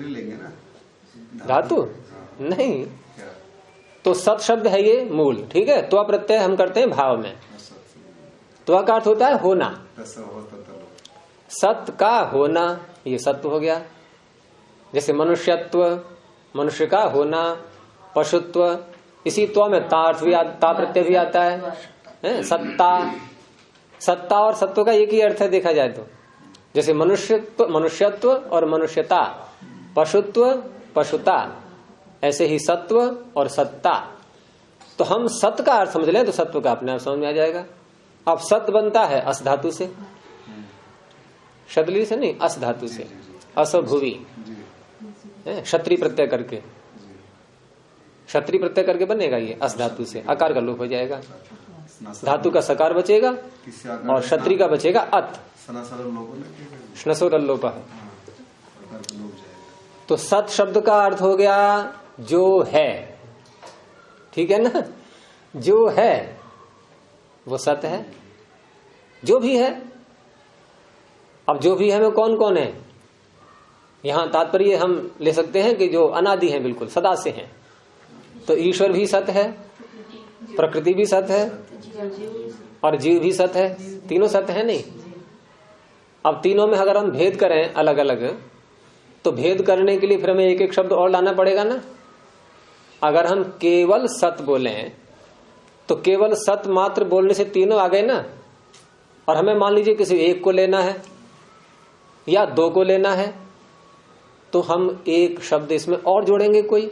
लेंगे ना धातु नहीं, तो सत शब्द है ये मूल, ठीक है। त्व प्रत्यय हम करते हैं भाव में, त्व का अर्थ होता है होना, सत का होना, ये सत्व हो गया। जैसे मनुष्यत्व, मनुष्य का होना, पशुत्व, इसी त्व में ता अर्थ भी ता प्रत्यय भी आता है, सत्ता, सत्ता और सत्व का एक ही अर्थ है देखा जाए तो। जैसे मनुष्यत्व और मनुष्यता, पशुत्व पशुता, ऐसे ही सत्व और सत्ता। तो हम सत का अर्थ समझ लें तो सत्व का अपने आप समझ में आ जाएगा। अब सत बनता है अस धातु से, शतली से नहीं, अस धातु से, अस भुवि, क्षत्रि प्रत्यय करके, क्षत्रि प्रत्यय करके बनेगा ये अस धातु से, आकार का लोप हो जाएगा, धातु का सकार बचेगा और क्षत्रि का बचेगा अत, स्नसोर लोप है। तो सत शब्द का अर्थ हो गया जो है, ठीक है ना, जो है वो सत है, जो भी है। अब जो भी है में कौन कौन है, यहां तात्पर्य हम ले सकते हैं कि जो अनादि है, बिल्कुल सदा से हैं। तो ईश्वर भी सत है, प्रकृति भी सत है और जीव भी सत है, तीनों सत है नहीं। अब तीनों में अगर हम भेद करें अलग अलग, तो भेद करने के लिए फिर हमें एक एक शब्द और लाना पड़ेगा ना। अगर हम केवल सत बोले तो केवल सत मात्र बोलने से तीनों आ गए ना। और हमें मान लीजिए किसी एक को लेना है या दो को लेना है, तो हम एक शब्द इसमें और जोड़ेंगे कोई।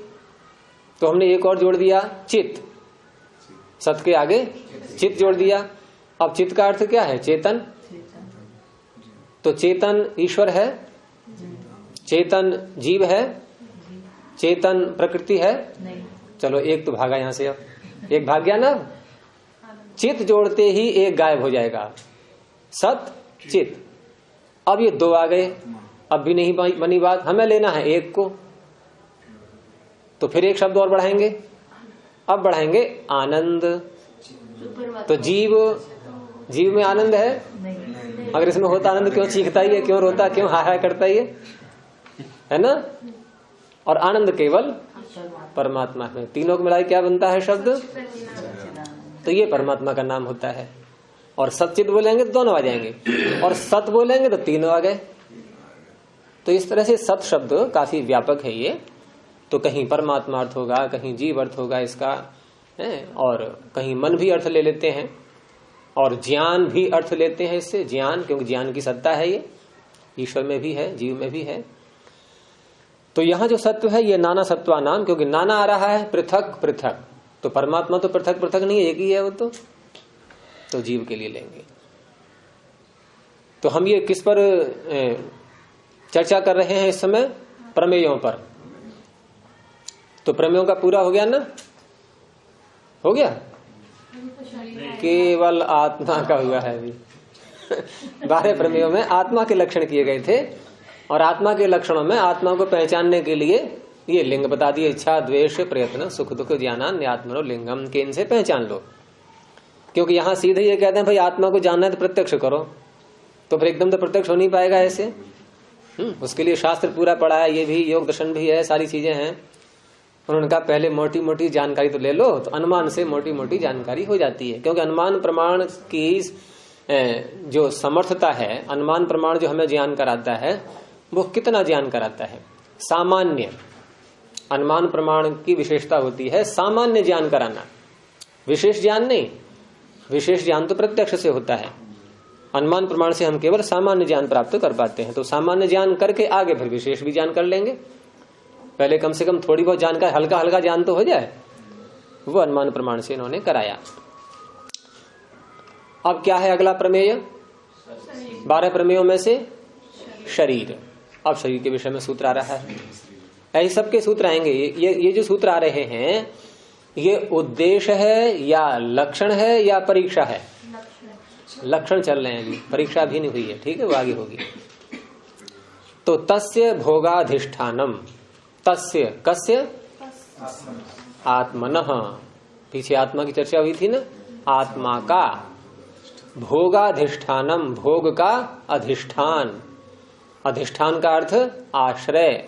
तो हमने एक और जोड़ दिया चित, सत के आगे चित जोड़ दिया। अब चित का अर्थ क्या है, चेतन। तो चेतन ईश्वर है, चेतन जीव है, चेतन प्रकृति है। चलो एक तो भागा यहां से, अब एक भाग गया ना। चित जोड़ते ही एक गायब हो जाएगा, सत चित। अब ये दो आ गए, अब भी नहीं बनी बात, हमें लेना है एक को। तो फिर एक शब्द और बढ़ाएंगे, अब बढ़ाएंगे आनंद। तो जीव में आनंद है, अगर इसमें होता आनंद क्यों चीखता ही है, क्यों रोता, क्यों हाय करता ही है ना। और आनंद केवल परमात्मा में, तीनों को मिलाए क्या बनता है शब्द, तो ये परमात्मा का नाम होता है। और सचित बोलेंगे तो दोनों आ जाएंगे, और सत बोलेंगे तो तीनों आ गए। तो इस तरह से सत शब्द काफी व्यापक है ये। तो कहीं परमात्मा अर्थ होगा, कहीं जीव अर्थ होगा इसका, और कहीं मन भी अर्थ ले लेते हैं, और ज्ञान भी अर्थ लेते हैं इससे, ज्ञान, क्योंकि ज्ञान की सत्ता है ये, ईश्वर में भी है, जीव में भी है। तो यहाँ जो सत्व है ये नाना सत्वा नाम, क्योंकि नाना आ रहा है, पृथक पृथक। तो परमात्मा तो पृथक पृथक नहीं है, एक ही है वो तो जीव के लिए लेंगे। तो हम ये किस पर चर्चा कर रहे हैं इस समय, प्रमेयों पर। तो प्रमेयों का पूरा हो गया ना, हो गया, केवल आत्मा का हुआ है अभी। 12 प्रमेयों में आत्मा के लक्षण किए गए थे, और आत्मा के लक्षणों में आत्मा को पहचानने के लिए ये लिंग बता दिए, इच्छा द्वेष प्रयत्न सुख दुख ज्ञानान आत्मनो लिंगम, के इनसे पहचान लो। क्योंकि यहां सीधे ये कहते हैं भाई आत्मा को जानना है तो प्रत्यक्ष करो, तो फिर एकदम तो प्रत्यक्ष हो नहीं पाएगा ऐसे। उसके लिए शास्त्र पूरा पढ़ा है, ये भी योग दर्शन भी है, सारी चीजें हैं। उन्होंने कहा पहले मोटी मोटी जानकारी तो ले लो, तो अनुमान से मोटी मोटी जानकारी हो जाती है। क्योंकि अनुमान प्रमाण की जो समर्थता है, अनुमान प्रमाण जो हमें ज्ञान कराता है, वो कितना ज्ञान कराता है। सामान्य अनुमान प्रमाण की विशेषता होती है सामान्य ज्ञान कराना, विशेष ज्ञान नहीं। विशेष ज्ञान तो प्रत्यक्ष से होता है, अनुमान प्रमाण से हम केवल सामान्य ज्ञान प्राप्त कर पाते हैं। तो सामान्य ज्ञान करके आगे फिर विशेष भी ज्ञान कर लेंगे। पहले कम से कम थोड़ी बहुत जानकारी, हल्का हल्का ज्ञान तो हो जाए, वो अनुमान प्रमाण से इन्होंने कराया। अब क्या है अगला प्रमेय, 12 प्रमेयों में से शरीर। अब शरीर के विषय में सूत्र आ रहा है। ऐसे सबके सूत्र आएंगे। ये जो सूत्र आ रहे हैं ये उद्देश्य है या लक्षण है या परीक्षा है? लक्षण चल रहे हैं अभी, परीक्षा भी नहीं हुई है, ठीक है, वो आगे होगी। तो तस्य भोगाधिष्ठानम, तस्य कस्य? आत्मनः, पीछे आत्मा की चर्चा हुई थी ना, आत्मा का भोगाधिष्ठानम, भोग का अधिष्ठान, अधिष्ठान का अर्थ आश्रय,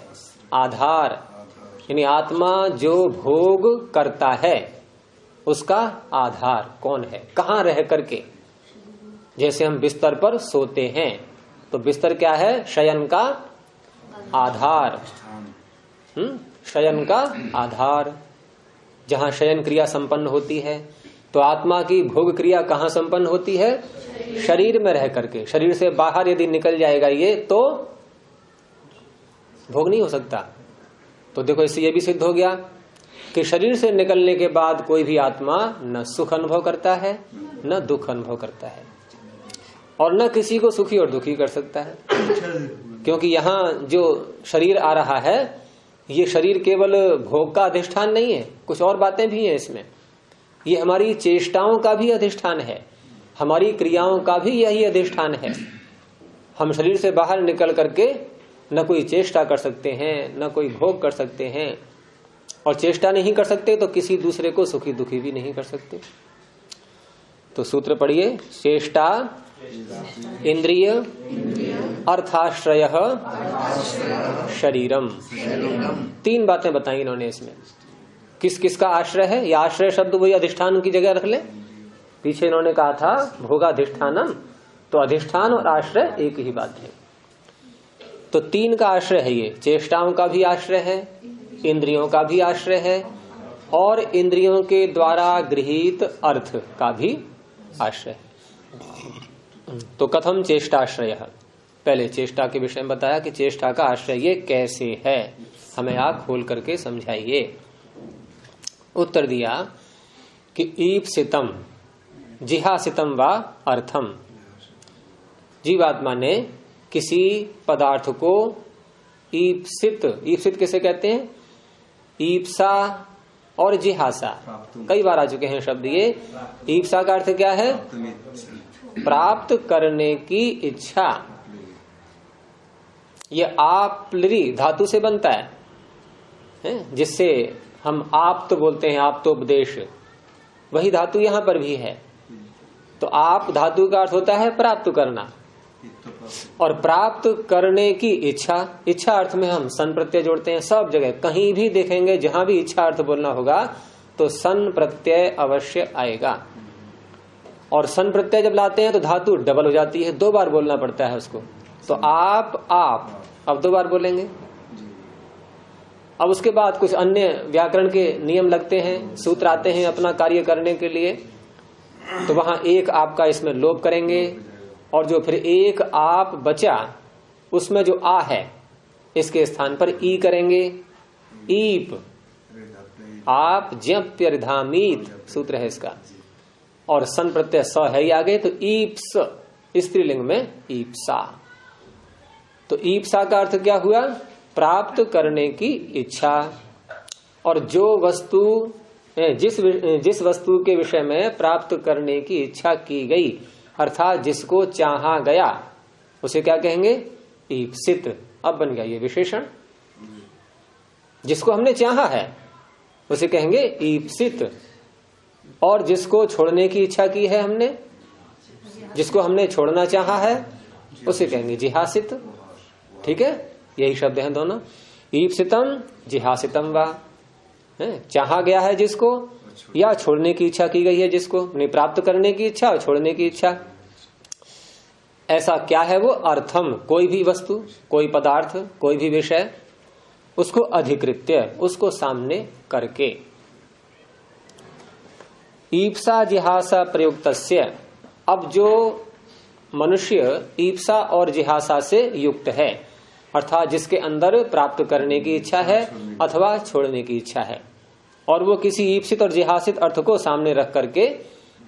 आधार, यानी आत्मा जो भोग करता है उसका आधार कौन है, कहाँ रह करके। जैसे हम बिस्तर पर सोते हैं तो बिस्तर क्या है? शयन का आधार, शयन का आधार, जहां शयन क्रिया संपन्न होती है। तो आत्मा की भोग क्रिया कहाँ संपन्न होती है? शरीर में रह करके। शरीर से बाहर यदि निकल जाएगा ये तो भोग नहीं हो सकता। तो देखो इससे ये भी सिद्ध हो गया कि शरीर से निकलने के बाद कोई भी आत्मा न सुख अनुभव करता है न दुख अनुभव करता है और न किसी को सुखी और दुखी कर सकता है। क्योंकि यहाँ जो शरीर आ रहा है ये शरीर केवल भोग का अधिष्ठान नहीं है, कुछ और बातें भी हैं इसमें। ये हमारी चेष्टाओं का भी अधिष्ठान है, हमारी क्रियाओं का भी यही अधिष्ठान है। हम शरीर से बाहर निकल करके न कोई चेष्टा कर सकते हैं न कोई भोग कर सकते हैं, और चेष्टा नहीं कर सकते तो किसी दूसरे को सुखी दुखी भी नहीं कर सकते। तो सूत्र पढ़िए, चेष्टा इंद्रिय अर्थाश्रय शरीरम। तीन बातें बताई इन्होंने इसमें। किस किस का आश्रय है? या आश्रय शब्द वही अधिष्ठान की जगह रख ले। पीछे इन्होंने कहा था भोगाधिष्ठानम, तो अधिष्ठान और आश्रय एक ही बात है। तो तीन का आश्रय है ये, चेष्टाओं का भी आश्रय है, इंद्रियों का भी आश्रय है और इंद्रियों के द्वारा गृहीत अर्थ का भी आश्रय है। तो कथम चेष्टाश्रय, पहले चेष्टा के विषय में बताया कि चेष्टा का आश्रय ये कैसे है, हमें आंख खोल करके समझाइए। उत्तर दिया कि ईप्सितम जिहासितम वा अर्थम, जीवात्मा ने किसी पदार्थ को ईप्सित, ईप्सित किसे कहते हैं? ईप्सा और जिहासा, कई बार आ चुके हैं शब्द ये। ईप्सा का अर्थ क्या है? प्राप्त करने की इच्छा। ये आप्लरी धातु से बनता है, जिससे हम आप्त बोलते हैं, आप्तोपदेश, वही धातु यहां पर भी है। तो आप धातु का अर्थ होता है प्राप्त करना, और प्राप्त करने की इच्छा, इच्छा अर्थ में हम सन प्रत्यय जोड़ते हैं सब जगह। कहीं भी देखेंगे जहां भी इच्छा अर्थ बोलना होगा तो सन प्रत्यय अवश्य आएगा। और सन प्रत्यय जब लाते हैं तो धातु डबल हो जाती है, दो बार बोलना पड़ता है उसको। तो आप अब दो बार बोलेंगे। अब उसके बाद कुछ अन्य व्याकरण के नियम लगते हैं, सूत्र आते हैं अपना कार्य करने के लिए। तो वहां एक आपका इसमें लोप करेंगे और जो फिर एक आप बचा उसमें जो आ है इसके स्थान पर ई करेंगे। ईप, आप ज्ञप्यर्धामीत सूत्र है इसका, और सन प्रत्यय स है ही आगे, तो ईप्स स्त्रीलिंग में ईप्सा। तो ईप्सा का अर्थ क्या हुआ? प्राप्त करने की इच्छा। और जो वस्तु, जिस वस्तु के विषय में प्राप्त करने की इच्छा की गई, अर्थात जिसको चाहा गया, उसे क्या कहेंगे? ईप्सित। अब बन गया ये विशेषण। जिसको हमने चाहा है उसे कहेंगे ईप्सित। और जिसको छोड़ने की इच्छा की है हमने, जिसको हमने छोड़ना चाहा है, उसे कहेंगे जिहासित। ठीक है, यही शब्द हैं दोनों। ईप्सितम जिहासितम वा, चाहा गया है जिसको या छोड़ने की इच्छा की गई है जिसको, नहीं प्राप्त करने की इच्छा और छोड़ने की इच्छा। ऐसा क्या है वो? अर्थम, कोई भी वस्तु, कोई पदार्थ, कोई भी विषय, उसको अधिकृत्य, उसको सामने करके। ईप्सा जिहासा प्रयुक्तस्य, अब जो मनुष्य ईप्सा और जिहासा से युक्त है, अर्थात जिसके अंदर प्राप्त करने की इच्छा है अथवा छोड़ने की इच्छा है, और वो किसी ईप्सित और जिहासित अर्थ को सामने रख करके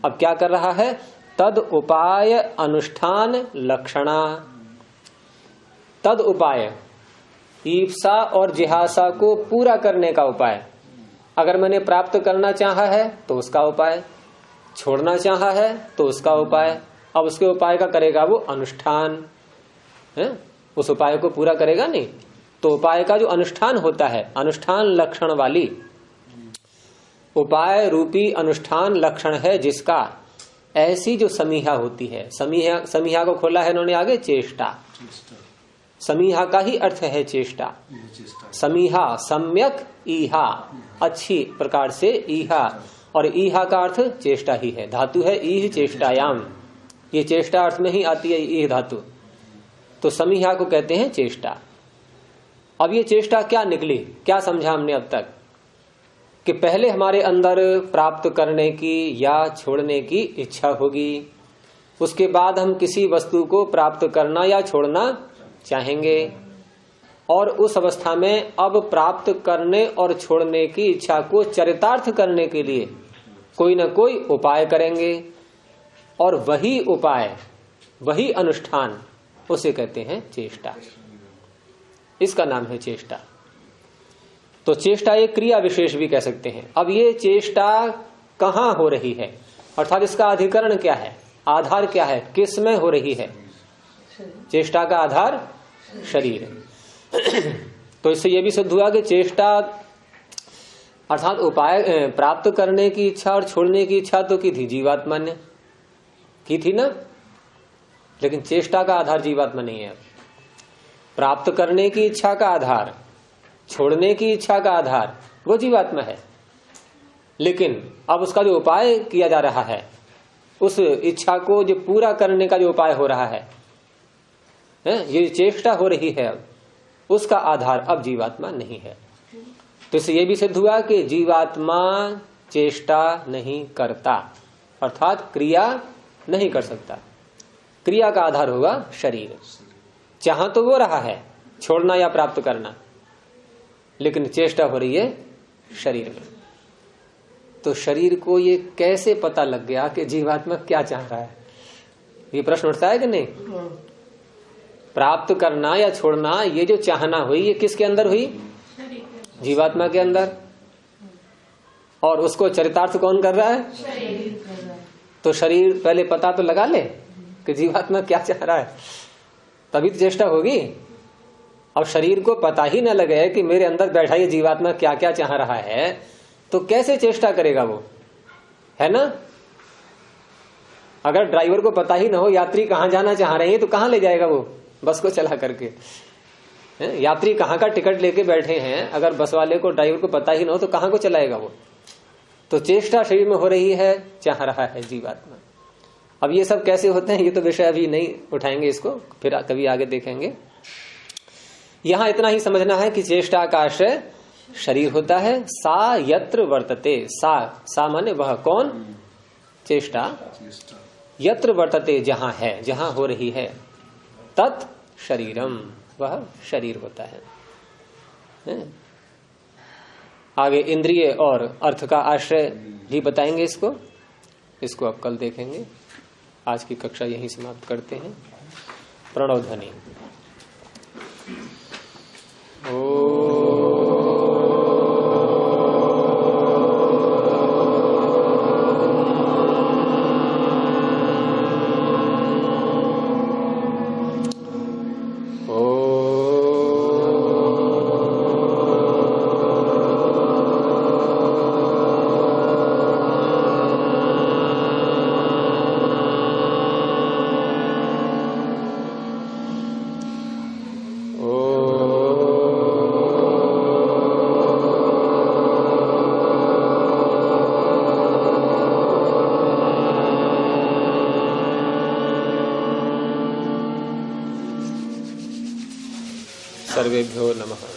अब क्या कर रहा है? तद उपाय अनुष्ठान लक्षणा। तद उपाय, ईप्सा और जिहासा को पूरा करने का उपाय। अगर मैंने प्राप्त करना चाहा है तो उसका उपाय, छोड़ना चाहा है तो उसका उपाय। अब उसके उपाय का करेगा वो अनुष्ठान है, उस उपाय को पूरा करेगा नहीं। तो उपाय का जो अनुष्ठान होता है, अनुष्ठान लक्षण वाली, उपाय रूपी अनुष्ठान लक्षण है जिसका, ऐसी जो समीहा होती है, समीहा को खोला है इन्होंने आगे, चेष्टा। समीहा का ही अर्थ है चेष्टा। समीहा सम्यक ईहा, अच्छी प्रकार से ईहा, और ईहा का अर्थ चेष्टा ही है, धातु है ईह चेष्टायाम, ये चेष्टा अर्थ में ही आती है ईह धातु। तो समीहा को कहते हैं चेष्टा। अब ये चेष्टा क्या निकली, क्या समझा हमने अब तक, कि पहले हमारे अंदर प्राप्त करने की या छोड़ने की इच्छा होगी, उसके बाद हम किसी वस्तु को प्राप्त करना या छोड़ना चाहेंगे, और उस अवस्था में अब प्राप्त करने और छोड़ने की इच्छा को चरितार्थ करने के लिए कोई न कोई उपाय करेंगे, और वही उपाय, वही अनुष्ठान, उसे कहते हैं चेष्टा। इसका नाम है चेष्टा। तो चेष्टा एक क्रिया विशेष भी कह सकते हैं। अब ये चेष्टा कहाँ हो रही है, अर्थात इसका अधिकरण क्या है, आधार क्या है, किस में हो रही है। चेष्टा का आधार शरीर। तो इससे यह भी सिद्ध हुआ कि चेष्टा अर्थात उपाय प्राप्त करने की इच्छा और छोड़ने की इच्छा तो की थी जीवात्मा ने, की थी ना, लेकिन चेष्टा का आधार जीवात्मा नहीं है। प्राप्त करने की इच्छा का आधार, छोड़ने की इच्छा का आधार वो जीवात्मा है, लेकिन अब उसका जो उपाय किया जा रहा है, उस इच्छा को जो पूरा करने का जो उपाय हो रहा है, ये चेष्टा हो रही है, अब उसका आधार अब जीवात्मा नहीं है। तो इससे यह भी सिद्ध हुआ कि जीवात्मा चेष्टा नहीं करता, अर्थात क्रिया नहीं कर सकता। क्रिया का आधार होगा शरीर। चाह तो वो रहा है छोड़ना या प्राप्त करना, लेकिन चेष्टा हो रही है शरीर में। तो शरीर को ये कैसे पता लग गया कि जीवात्मा क्या चाह रहा है, ये प्रश्न उठता है कि नहीं। प्राप्त करना या छोड़ना, ये जो चाहना हुई, ये किसके अंदर हुई, जीवात्मा के अंदर, और उसको चरितार्थ कौन कर रहा है, शरीर। तो शरीर पहले पता तो लगा ले कि जीवात्मा क्या चाह रहा है, तभी तो चेष्टा होगी। अब शरीर को पता ही न लगे कि मेरे अंदर बैठा ये जीवात्मा क्या क्या चाह रहा है, तो कैसे चेष्टा करेगा वो, है ना। अगर ड्राइवर को पता ही ना हो यात्री कहाँ जाना चाह रहे हैं, तो कहाँ ले जाएगा वो बस को चला करके। यात्री कहाँ का टिकट लेके बैठे हैं, अगर बस वाले को, ड्राइवर को पता ही ना हो तो कहाँ को चलाएगा वो। तो चेष्टा शरीर में हो रही है, चाह रहा है जीवात्मा। अब ये सब कैसे होते हैं, ये तो विषय अभी नहीं उठाएंगे, इसको फिर कभी आगे देखेंगे। यहां इतना ही समझना है कि चेष्टा का आश्रय शरीर होता है। सा यत्र वर्तते, सा माने वह कौन, चेष्टा। यत्र वर्तते, जहां है, जहां हो रही है, तत् शरीरम, वह शरीर होता है। आगे इंद्रिय और अर्थ का आश्रय भी बताएंगे इसको अब कल देखेंगे। आज की कक्षा यहीं समाप्त करते हैं। प्रणव ध्वनि। सर्वेभ्यो नमः।